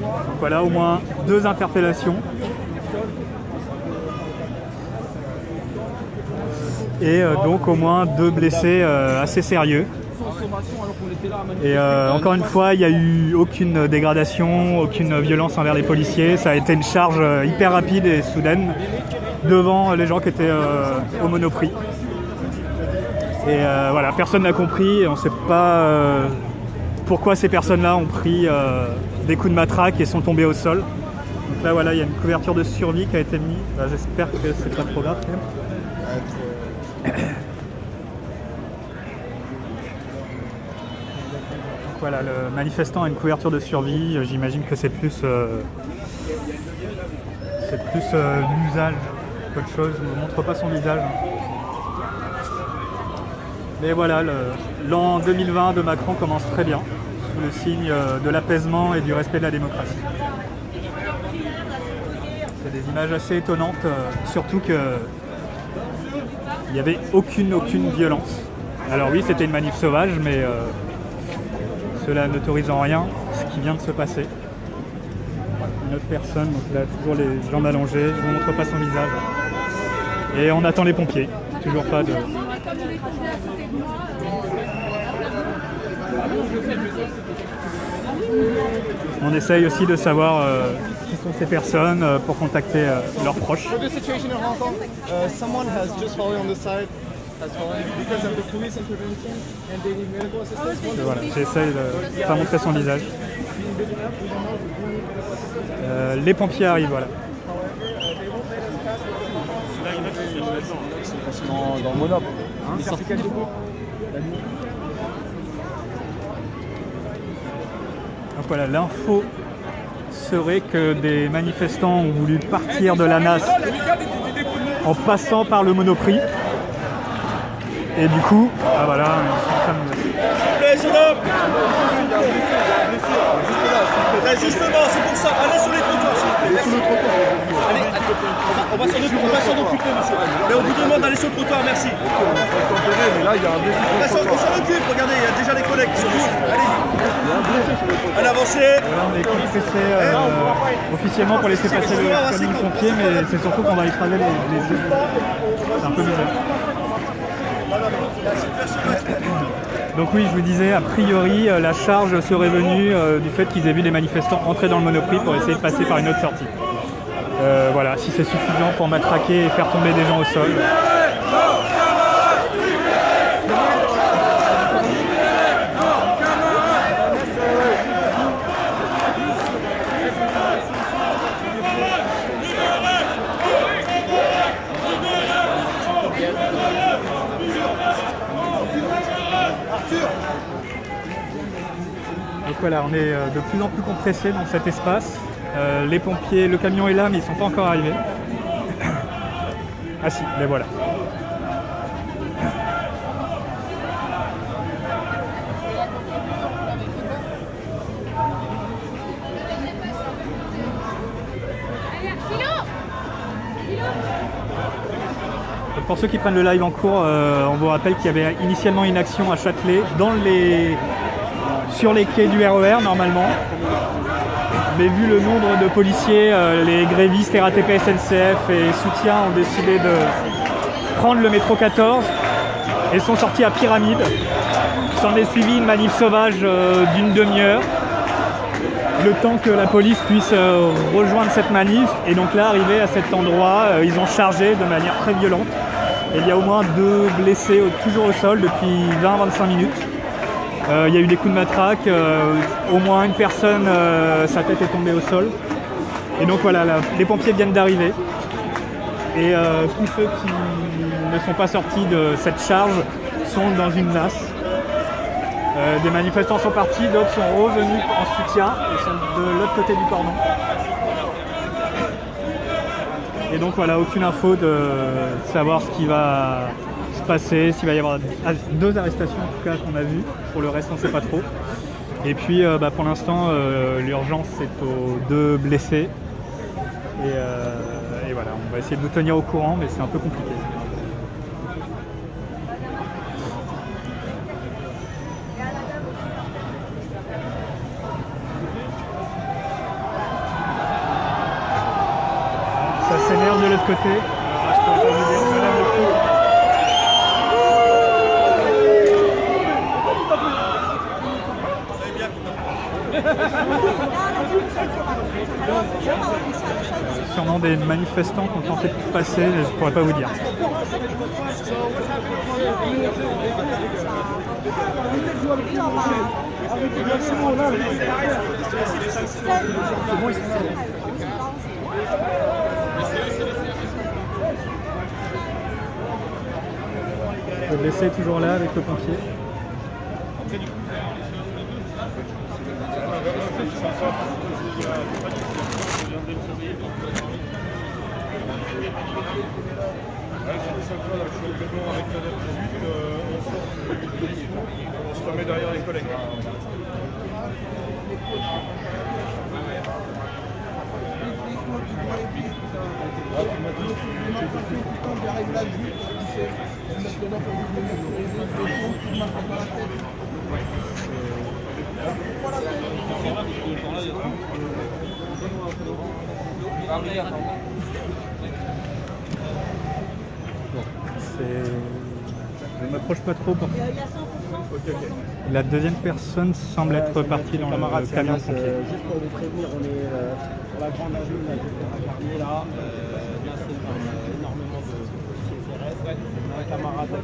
Donc voilà, au moins 2 interpellations. Et donc au moins 2 blessés assez sérieux. Et encore une fois, il n'y a eu aucune dégradation, aucune violence envers les policiers. Ça a été une charge hyper rapide et soudaine devant les gens qui étaient au Monoprix. Et voilà, personne n'a compris. On ne sait pas pourquoi ces personnes-là ont pris des coups de matraque et sont tombées au sol. Donc là, voilà, il y a une couverture de survie qui a été mise. J'espère que c'est pas trop grave quand même. Voilà, le manifestant a une couverture de survie. J'imagine que c'est plus l'usage qu'autre chose. Il ne montre pas son visage. Mais voilà, l'an 2020 de Macron commence très bien, sous le signe de l'apaisement et du respect de la démocratie. C'est des images assez étonnantes, surtout qu'il n'y avait aucune violence. Alors oui, c'était une manif sauvage, mais cela n'autorise en rien ce qui vient de se passer. Une autre personne, donc là toujours les jambes allongées, je ne vous montre pas son visage. Et on attend les pompiers, toujours pas de... On essaye aussi de savoir qui sont ces personnes pour contacter leurs proches. Voilà, j'essaye de ne pas montrer son visage. Les pompiers arrivent, voilà. Dans le monop. Donc voilà, l'info serait que des manifestants ont voulu partir de la NAS en passant par le Monoprix. Et du coup, ah voilà, ils sont en train de... Justement, c'est pour ça. Allez sur les trottoirs, s'il vous plaît. Allez, on va s'en occuper, monsieur. Mais on vous demande d'aller sur le trottoir, merci. Mais là, il y a un blessé. On s'en occupe, regardez, il y a déjà les collègues qui sont venus. Allez, avancez. Voilà, on est pressé officiellement pour laisser passer le camion de pompiers, mais c'est surtout qu'on va écraser les yeux. C'est un peu bizarre. Donc oui, je vous disais, a priori, la charge serait venue du fait qu'ils aient vu des manifestants entrer dans le Monoprix pour essayer de passer par une autre sortie. Voilà, si c'est suffisant pour matraquer et faire tomber des gens au sol. Donc voilà, on est de plus en plus compressé dans cet espace. Les pompiers, le camion est là, mais ils ne sont pas encore arrivés. Ah si, les voilà. Donc pour ceux qui prennent le live en cours, on vous rappelle qu'il y avait initialement une action à Châtelet sur les quais du RER normalement. Mais vu le nombre de policiers, les grévistes RATP, SNCF et soutiens ont décidé de prendre le métro 14 et sont sortis à Pyramide. S'en est suivi une manif sauvage d'une demi-heure, le temps que la police puisse rejoindre cette manif. Et donc là, arrivé à cet endroit, ils ont chargé de manière très violente. Et il y a au moins 2 blessés toujours au sol depuis 20-25 minutes. Il y a eu des coups de matraque, au moins une personne, sa tête est tombée au sol. Et donc voilà, les pompiers viennent d'arriver. Et tous ceux qui ne sont pas sortis de cette charge sont dans une NAS. Des manifestants sont partis, d'autres sont revenus en soutien, ils sont de l'autre côté du cordon. Et donc voilà, aucune info de savoir ce qui va se passer, s'il va y avoir 2 arrestations en tout cas qu'on a vues, pour le reste on ne sait pas trop. Et puis pour l'instant l'urgence c'est aux 2 blessés. Et voilà, on va essayer de vous tenir au courant, mais c'est un peu compliqué. Ça s'énerve de l'autre côté. Je pourrais pas vous dire, Sûrement des manifestants qui ont tenté de passer, je ne pourrais pas vous dire. Le blessé est toujours là avec le pompier. On se remet derrière les collègues. Je ne m'approche pas trop pour... La deuxième personne semble être partie dans le camion de pompier. Juste pour vous prévenir, on est sur la grande avenue là, là c'est énormément de policiers CRS. Un camarade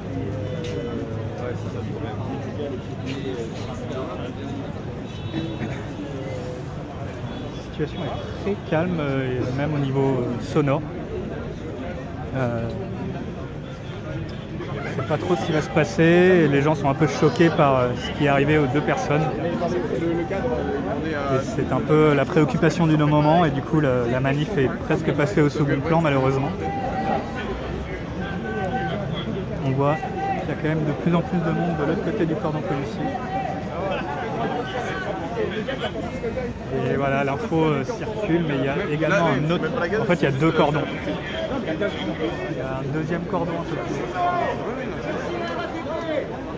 La situation est très calme, même au niveau sonore. Je ne sais pas trop ce qui va se passer, et les gens sont un peu choqués par ce qui est arrivé aux deux personnes. Et c'est un peu la préoccupation du moment, et du coup la manif est presque passée au second plan malheureusement. On voit qu'il y a quand même de plus en plus de monde de l'autre côté du cordon policier. Et voilà, l'info circule, mais il y a également un autre... En fait, il y a deux cordons. Il y a un deuxième cordon un peu plus.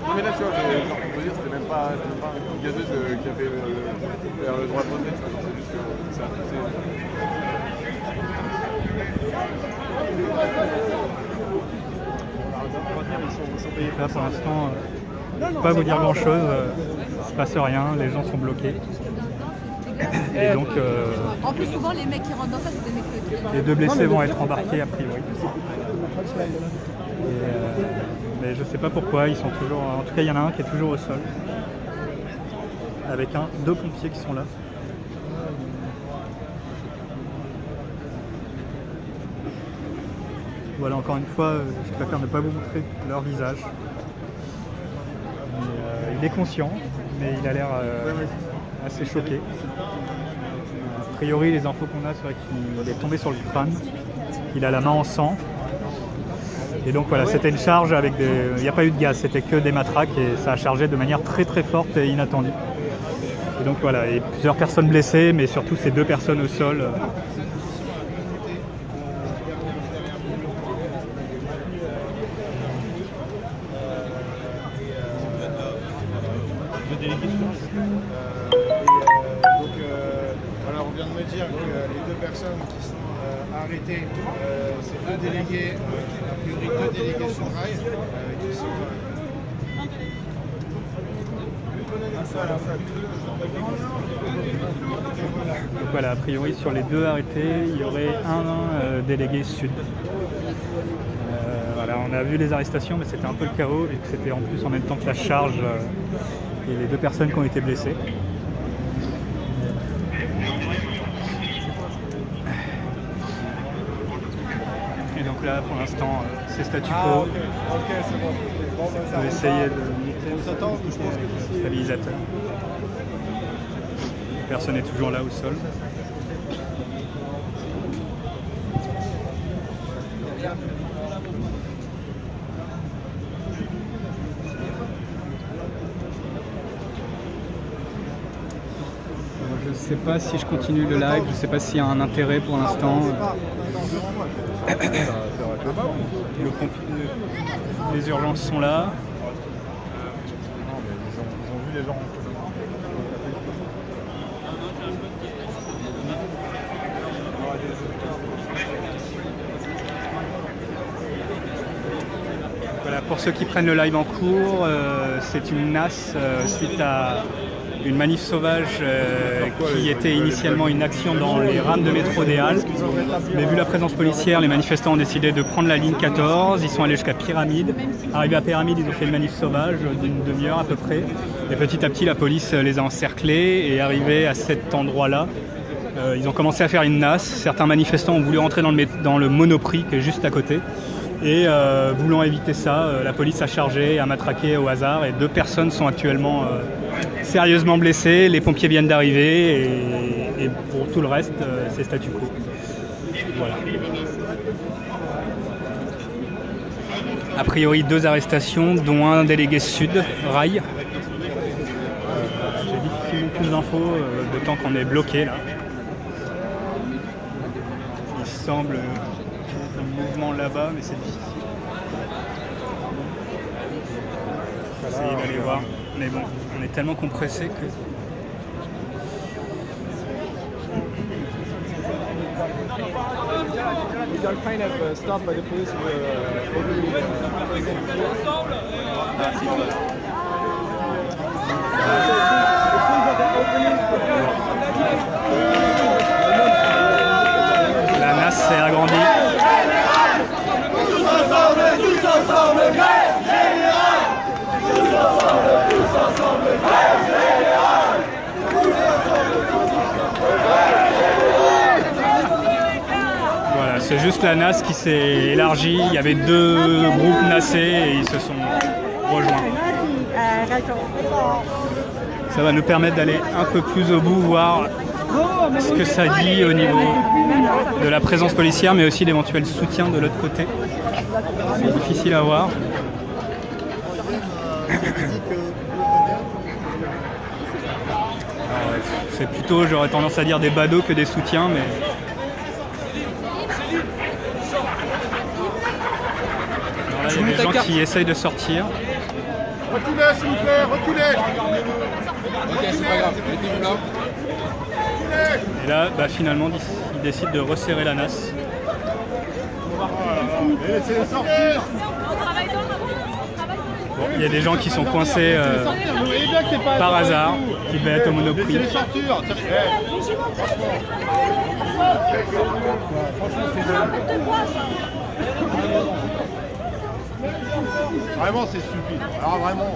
Non mais là tu vois, genre, on peut dire c'était même pas une gazeuse qui avait le droit de voter, c'est juste que ça a poussé. Là pour l'instant, je ne peux pas vous dire grand chose, il ne se passe rien, les gens sont bloqués. Et donc En plus, souvent, les mecs qui rentrent dans ça, c'est des mecs qui... les deux blessés vont être embarqués a priori. Mais je ne sais pas pourquoi, ils sont toujours. En tout cas, il y en a un qui est toujours au sol. Avec deux pompiers qui sont là. Voilà, encore une fois, je préfère ne pas vous montrer leur visage. Il est conscient, mais il a l'air assez choqué. A priori, les infos qu'on a, c'est qu'il est tombé sur le crâne. Il a la main en sang. Et donc voilà, c'était une charge avec des... Il n'y a pas eu de gaz, c'était que des matraques et ça a chargé de manière très très forte et inattendue. Et donc voilà, et plusieurs personnes blessées, mais surtout ces deux personnes au sol. Voilà, on vient de me dire que les deux personnes qui sont arrêtées, c'est deux délégués, a priori deux délégués sur rail, qui sont... Donc voilà, a priori sur les deux arrêtés, il y aurait un délégué sud. Voilà, on a vu les arrestations, mais c'était un peu le chaos, vu que c'était en plus en même temps que la charge et les deux personnes qui ont été blessées. Et donc là, pour l'instant, c'est statu quo. Ok, c'est bon. Bon, On va essayer de monter on s'attend, je pense que le stabilisateur. Personne n'est toujours là au sol. Je ne sais pas si je continue le live, je ne sais pas s'il y a un intérêt pour l'instant. Les urgences sont là. Ils ont vu les gens. Voilà, pour ceux qui prennent le live en cours, c'est une NAS suite à une manif sauvage qui était initialement une action dans les rames de métro des Halles. Mais vu la présence policière, les manifestants ont décidé de prendre la ligne 14. Ils sont allés jusqu'à Pyramide. Arrivés à Pyramide, ils ont fait une manif sauvage d'une demi-heure à peu près. Et petit à petit, la police les a encerclés et arrivés à cet endroit-là, ils ont commencé à faire une nasse. Certains manifestants ont voulu rentrer dans le Monoprix qui est juste à côté. Et voulant éviter ça, la police a chargé et a matraqué au hasard. Et 2 personnes sont actuellement sérieusement blessées. Les pompiers viennent d'arriver et pour tout le reste, c'est statu quo. Voilà. A priori 2 arrestations, dont un délégué sud, Rail. J'ai difficilement plus d'infos, de temps qu'on est bloqué là. Il semble un mouvement là-bas, mais c'est difficile. Essayer d'aller voir. Mais bon, on est tellement compressé que... We got kind of stopped by the police La nasse s'est agrandie. Tous ensemble, grève générale. Tous ensemble, grève générale. Voilà, c'est juste la nasse qui s'est élargie. Il y avait 2 groupes nassés et ils se sont rejoints. Ça va nous permettre d'aller un peu plus au bout, voir ce que ça dit au niveau de la présence policière, mais aussi d'éventuels soutiens de l'autre côté. C'est difficile à voir. C'est plutôt, j'aurais tendance à dire, des badauds que des soutiens, mais... Alors là, il y a des gens qui essayent de sortir. Reculez, s'il vous plaît, reculez. Ok, c'est pas grave, mettez-vous là. Et là, bah, finalement, ils décident de resserrer la nasse. Laissez-les sortir. Bon, il y a des gens qui sont coincés par hasard, qui devaient être au Monoprix. Laissez-les sortir. Vraiment, c'est stupide. Alors vraiment...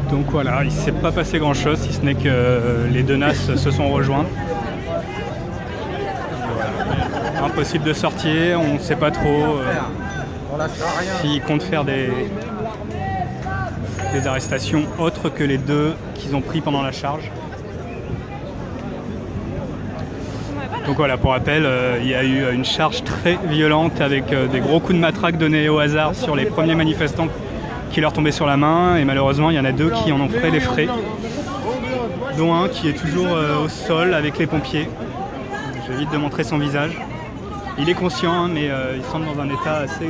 Donc voilà, il ne s'est pas passé grand chose, si ce n'est que les 2 nasses se sont rejointes. Voilà. Impossible de sortir, on ne sait pas trop s'ils comptent faire des arrestations autres que les 2 qu'ils ont pris pendant la charge. Donc voilà, pour rappel, il y a eu une charge très violente avec des gros coups de matraque donnés au hasard sur les premiers manifestants qui leur tombaient sur la main, et malheureusement il y en a 2 qui en ont fait les frais, dont un qui est toujours au sol avec les pompiers. J'évite de montrer son visage. Il est conscient, hein, mais il semble dans un état assez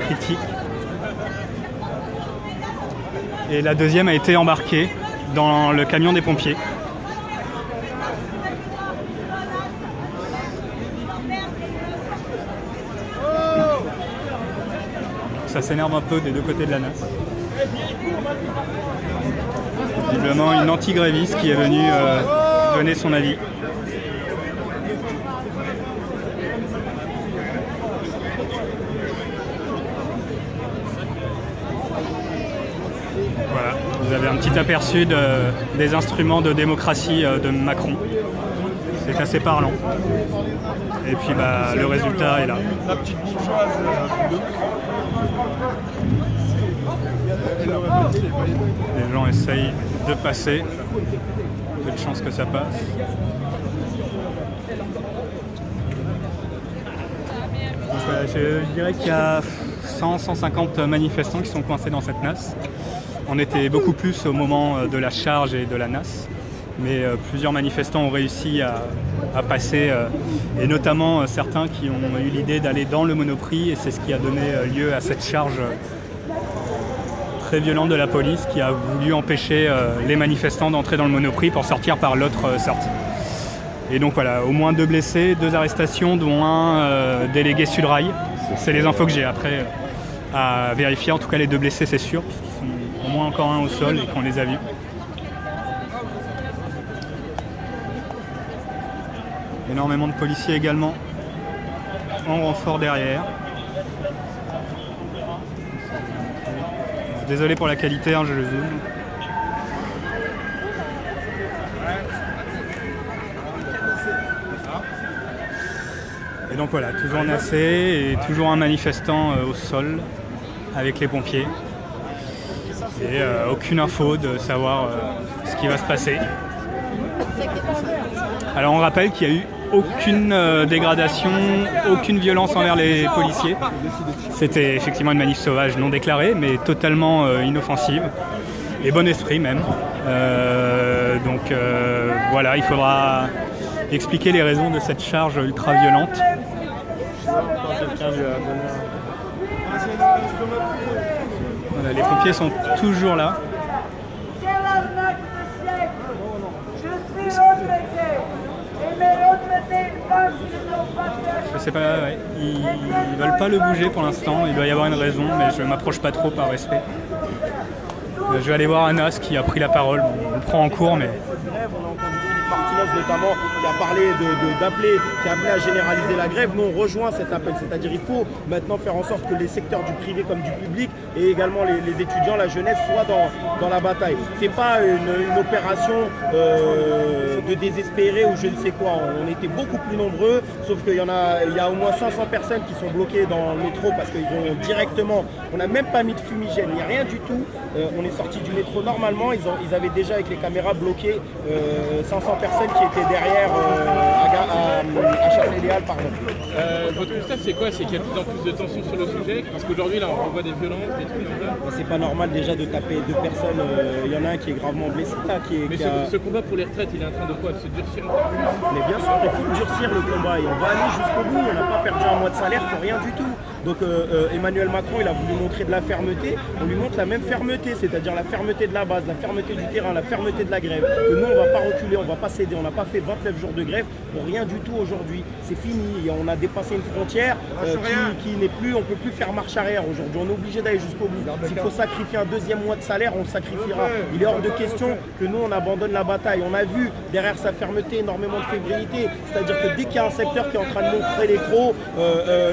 critique. Et la deuxième a été embarquée dans le camion des pompiers. Ça s'énerve un peu des 2 côtés de la nasse. Visiblement une anti-gréviste qui est venue donner son avis. Voilà, vous avez un petit aperçu des instruments de démocratie de Macron. C'est assez parlant. Et puis bah, le résultat est là. La petite bourgeoise Les gens essayent de passer. Peu de chance que ça passe. Donc, voilà, je dirais qu'il y a 100-150 manifestants qui sont coincés dans cette nasse. On était beaucoup plus au moment de la charge et de la nasse. Mais plusieurs manifestants ont réussi à passer, et notamment certains qui ont eu l'idée d'aller dans le Monoprix, et c'est ce qui a donné lieu à cette charge très violente de la police qui a voulu empêcher les manifestants d'entrer dans le Monoprix pour sortir par l'autre sortie. Et donc voilà, au moins 2 blessés, 2 arrestations, dont un délégué Sudrail. C'est les infos que j'ai après à vérifier. En tout cas, les 2 blessés, c'est sûr, puisqu'ils sont au moins encore un au sol et qu'on les a vus. Énormément de policiers également en renfort derrière. Désolé pour la qualité, hein, je le zoome. Et donc voilà, toujours Nassé et toujours un manifestant au sol avec les pompiers. Et aucune info de savoir ce qui va se passer. Alors on rappelle qu'il n'y a eu aucune dégradation, aucune violence envers les policiers. C'était effectivement une manif sauvage non déclarée, mais totalement inoffensive et bon esprit même. Donc voilà, il faudra expliquer les raisons de cette charge ultra violente. Voilà, les pompiers sont toujours là. Je sais pas, ouais. Ils veulent pas le bouger pour l'instant, il doit y avoir une raison, mais je m'approche pas trop par respect. Je vais aller voir Anas qui a pris la parole, on le prend en cours, mais... Martinez notamment qui a parlé d'appeler, qui a appelé à généraliser la grève. Nous on rejoint cet appel, c'est-à-dire il faut maintenant faire en sorte que les secteurs du privé comme du public et également les étudiants, la jeunesse soient dans la bataille. C'est pas une opération de désespérer ou je ne sais quoi. On était beaucoup plus nombreux, sauf qu'il y a au moins 500 personnes qui sont bloquées dans le métro parce qu'ils ont directement, on n'a même pas mis de fumigène, il n'y a rien du tout. On est sorti du métro normalement, ils avaient déjà avec les caméras bloqué 500 personnes qui étaient derrière à Châtelet-Léal, pardon. Votre constat c'est quoi? C'est qu'il y a de plus en plus de tensions sur le sujet? Parce qu'aujourd'hui là on voit des violences, des trucs comme ça. C'est pas normal déjà de taper 2 personnes, il y en a un qui est gravement blessé là, ce combat pour les retraites il est en train de quoi? De se durcir? Mais bien sûr, il faut durcir le combat et on va aller jusqu'au bout, on n'a pas perdu un mois de salaire pour rien du tout. Donc Emmanuel Macron il a voulu montrer de la fermeté, on lui montre la même fermeté, c'est-à-dire la fermeté de la base, la fermeté du terrain, la fermeté de la grève. Que nous on va pas reculer, on va pas céder, on n'a pas fait 29 jours de grève pour rien du tout aujourd'hui. C'est fini, et on a dépassé une frontière qui n'est plus, on peut plus faire marche arrière aujourd'hui, on est obligé d'aller jusqu'au bout. S'il faut sacrifier un 2e mois de salaire, on le sacrifiera. Il est hors de question que nous on abandonne la bataille. On a vu derrière sa fermeté énormément de fébrilité, c'est-à-dire que dès qu'il y a un secteur qui est en train de montrer les crocs,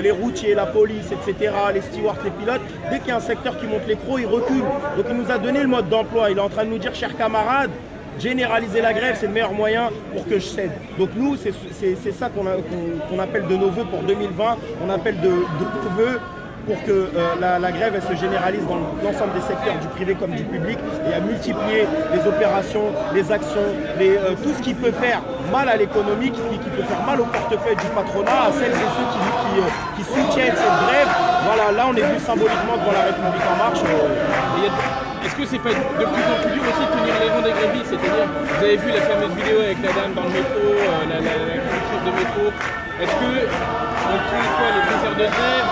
les routiers, la police, etc., les stewards, les pilotes, dès qu'il y a un secteur qui monte les crocs, il recule. Donc il nous a donné le mode d'emploi, il est en train de nous dire, chers camarades, généraliser la grève, c'est le meilleur moyen pour que je cède. Donc nous, c'est ça qu'on appelle de nos voeux pour 2020, on appelle de nos voeux pour que la grève elle se généralise dans l'ensemble des secteurs, du privé comme du public, et à multiplier les opérations, les actions, tout ce qui peut faire mal à l'économie, qui peut faire mal au portefeuille du patronat, à celles et ceux qui soutiennent cette grève. Voilà, là on est venu symboliquement devant la République en marche. Est-ce que c'est pas de plus en plus dur aussi de tenir les rangs des grévistes? C'est-à-dire, vous avez vu la fameuse vidéo avec la dame dans le métro, la culture de métro. Est-ce que, entre les concerts de grève,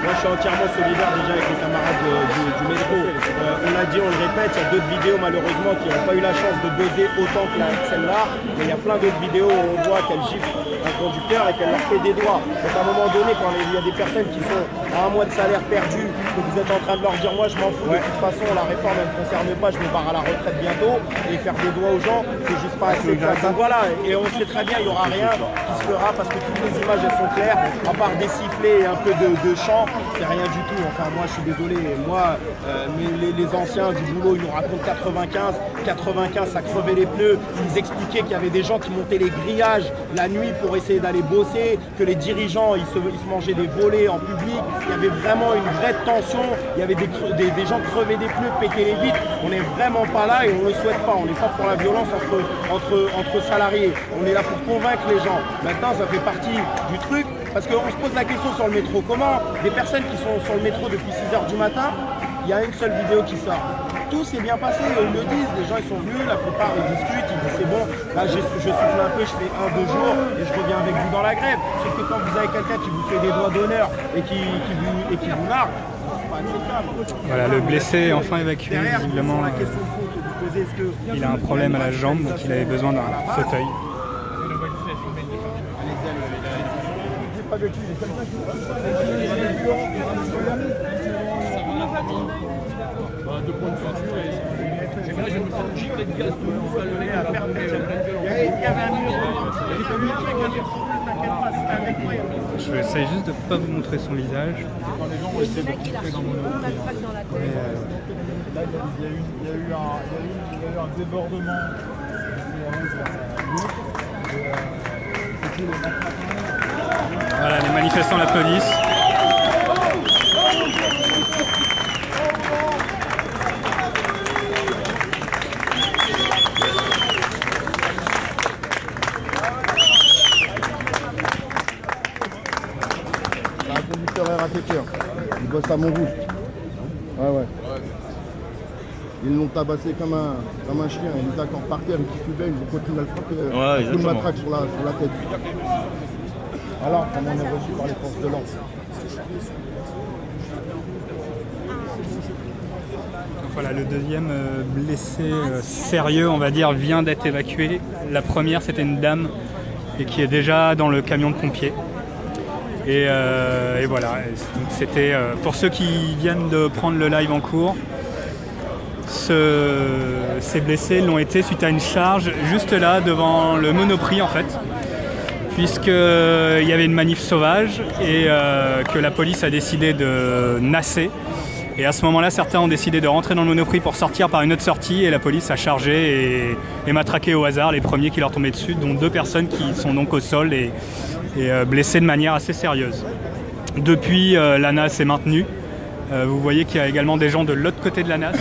Moi je suis entièrement solidaire déjà avec les camarades du métro. On l'a dit, on le répète, il y a d'autres vidéos malheureusement qui n'ont pas eu la chance de buzzer autant que celle-là. Mais il y a plein d'autres vidéos où on voit qu'elle gifle un conducteur et qu'elle leur fait des doigts. Donc à un moment donné, quand il y a des personnes qui sont à un mois de salaire perdu, que vous êtes en train de leur dire moi je m'en fous, de toute façon la réforme elle ne me concerne pas, je me barre à la retraite bientôt, et faire des doigts aux gens, c'est juste pas assez clair. Donc voilà, et on sait très bien, il n'y aura rien qui se fera parce que toutes les images elles sont claires, à part des sifflets et un peu de chant, c'est rien du tout. Enfin moi je suis désolé, moi les anciens du boulot ils nous racontent 95 ça crevait les pneus, ils expliquaient qu'il y avait des gens qui montaient les grillages la nuit pour essayer d'aller bosser, que les dirigeants ils se mangeaient des volets en public, il y avait vraiment une vraie tension, il y avait des gens crever des pneus, péter les vitres. On n'est vraiment pas là et on ne le souhaite pas, on n'est pas pour la violence entre salariés, on est là pour convaincre les gens. Maintenant ça fait partie du truc, parce qu'on se pose la question sur le métro, comment des personnes qui sont sur le métro depuis 6h du matin, il y a une seule vidéo qui sort. Tout s'est bien passé, ils le disent, les gens ils sont venus, la plupart ils discutent, ils disent c'est bon, là je souffle un peu, je fais 1-2 jours et je reviens avec vous dans la grève. Sauf que quand vous avez quelqu'un qui vous fait des doigts d'honneur et qui vous nargue, Voilà, le blessé est enfin évacué, Derrière, visiblement. la question de fond que vous posez, est-ce que... Il a un problème à la jambe, donc il avait besoin d'un fauteuil. De points de suture et j'aimerais, je me sens gilet de gaz tout le monde va le nez à la perte. Il y avait un mur. J'essaie juste de ne pas vous montrer son visage. Le mec, il a reçu une attaque dans la tête. Là, il y a eu un débordement. Voilà, les manifestants l'applaudissent. Un conducteur RATP, il bosse à Montrouge. Ouais. Ils l'ont tabassé comme un chien, il était encore par terre, il titubait, ils ont continué à le frapper. Coup de matraque sur la tête. Voilà comment on est reçu par les forces de l'ordre. Voilà, le deuxième blessé sérieux, on va dire, vient d'être évacué. La première, c'était une dame et qui est déjà dans le camion de pompiers. Et voilà, c'était pour ceux qui viennent de prendre le live en cours. Ces blessés l'ont été suite à une charge juste là devant le Monoprix en fait, puisqu'il y avait une manif sauvage et que la police a décidé de nasser. Et à ce moment-là, certains ont décidé de rentrer dans le Monoprix pour sortir par une autre sortie et la police a chargé et matraqué au hasard les premiers qui leur tombaient dessus, dont 2 personnes qui sont donc au sol et blessées de manière assez sérieuse. Depuis, la NAS est maintenue. Vous voyez qu'il y a également des gens de l'autre côté de la NAS.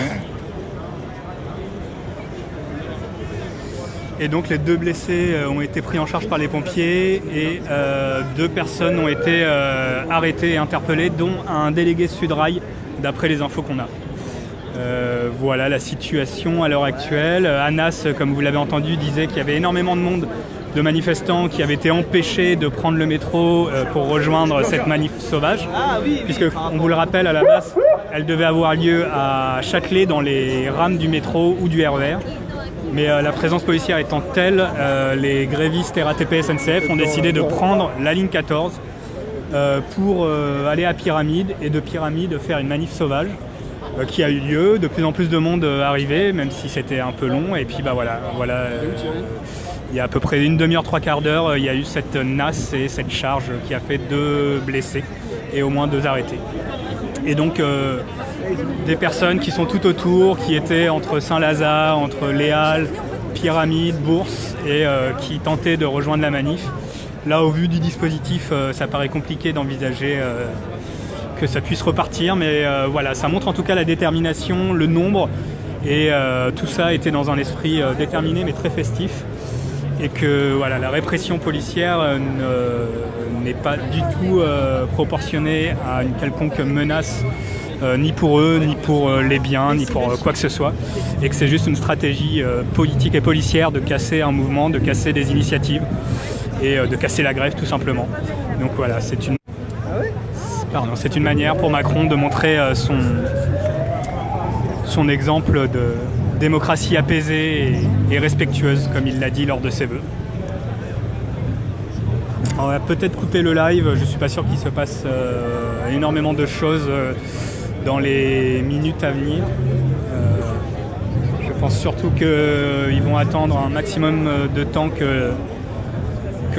Et donc les 2 blessés ont été pris en charge par les pompiers et 2 personnes ont été arrêtées et interpellées, dont un délégué Sudrail, d'après les infos qu'on a. Voilà la situation à l'heure actuelle. Anas, comme vous l'avez entendu, disait qu'il y avait énormément de monde, de manifestants qui avaient été empêchés de prendre le métro pour rejoindre cette manif sauvage. Puisque, on vous le rappelle, à la base, elle devait avoir lieu à Châtelet dans les rames du métro ou du RER. Mais la présence policière étant telle, les grévistes RATP SNCF ont décidé de prendre la ligne 14 pour aller à Pyramide et de Pyramide faire une manif sauvage qui a eu lieu. De plus en plus de monde arrivé, même si c'était un peu long. Et puis voilà, il y a à peu près une demi-heure, 3/4 d'heure, il y a eu cette nasse et cette charge qui a fait 2 blessés et au moins 2 arrêtés. Et donc des personnes qui sont tout autour, qui étaient entre Saint-Lazare, entre Les Halles, Pyramide, Bourse et qui tentaient de rejoindre la manif. Là, au vu du dispositif, ça paraît compliqué d'envisager que ça puisse repartir, mais voilà, ça montre en tout cas la détermination, le nombre, et tout ça était dans un esprit déterminé mais très festif, et que voilà, la répression policière n'est pas du tout proportionnée à une quelconque menace, ni pour eux, ni pour les biens, ni pour quoi que ce soit, et que c'est juste une stratégie politique et policière de casser un mouvement, de casser des initiatives, et de casser la grève tout simplement. Donc voilà, c'est une manière pour Macron de montrer son exemple de démocratie apaisée et respectueuse, comme il l'a dit lors de ses vœux. On va peut-être couper le live, je ne suis pas sûr qu'il se passe énormément de choses dans les minutes à venir. Je pense surtout qu'ils vont attendre un maximum de temps que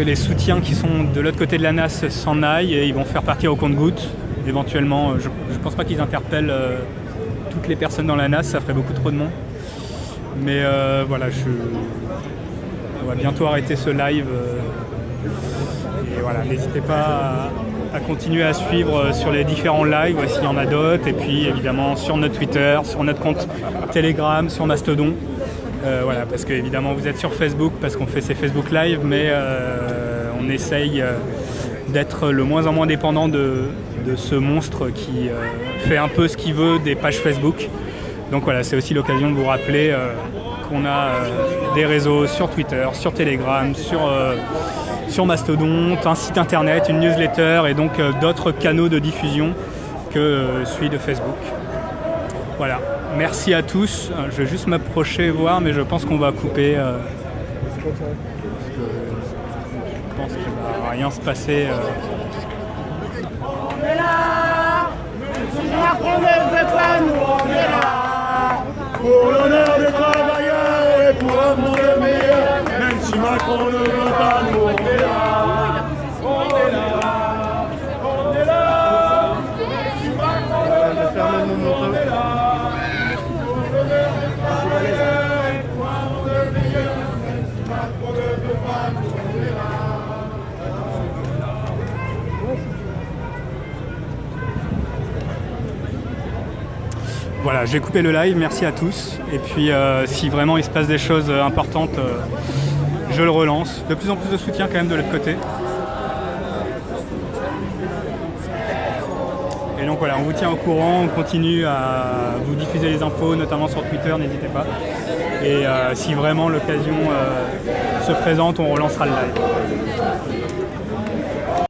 les soutiens qui sont de l'autre côté de la NAS s'en aillent et ils vont faire partir au compte-gouttes. Éventuellement, je ne pense pas qu'ils interpellent toutes les personnes dans la NAS, ça ferait beaucoup trop de monde. Mais voilà, on va bientôt arrêter ce live. Et voilà, n'hésitez pas à continuer à suivre sur les différents lives, s'il y en a d'autres. Et puis évidemment sur notre Twitter, sur notre compte Telegram, sur Mastodon. Voilà, parce que évidemment vous êtes sur Facebook parce qu'on fait ces Facebook Live, mais on essaye d'être le moins en moins dépendant de ce monstre qui fait un peu ce qu'il veut des pages Facebook. Donc voilà, c'est aussi l'occasion de vous rappeler qu'on a des réseaux sur Twitter, sur Telegram, sur Mastodon, un site internet, une newsletter et donc d'autres canaux de diffusion que que celui de Facebook. Voilà, merci à tous. Je vais juste m'approcher et voir, mais je pense qu'on va couper. Parce que je pense qu'il ne va rien se passer. On est là! Si Macron ne veut pas, nous on est là! Pour l'honneur des travailleurs et pour un monde meilleur, même si Macron ne veut pas, nous on est là! On est là! On est là! Si Macron ne veut pas, nous on est là! Pour l'honneur des travailleurs et pour un monde meilleur, même si Macron ne veut pas, nous on est là! Voilà, j'ai coupé le live, merci à tous. Et puis si vraiment il se passe des choses importantes, je le relance. De plus en plus de soutien quand même de l'autre côté. Et donc voilà, on vous tient au courant, on continue à vous diffuser les infos, notamment sur Twitter, n'hésitez pas. Et si vraiment l'occasion se présente, on relancera le live.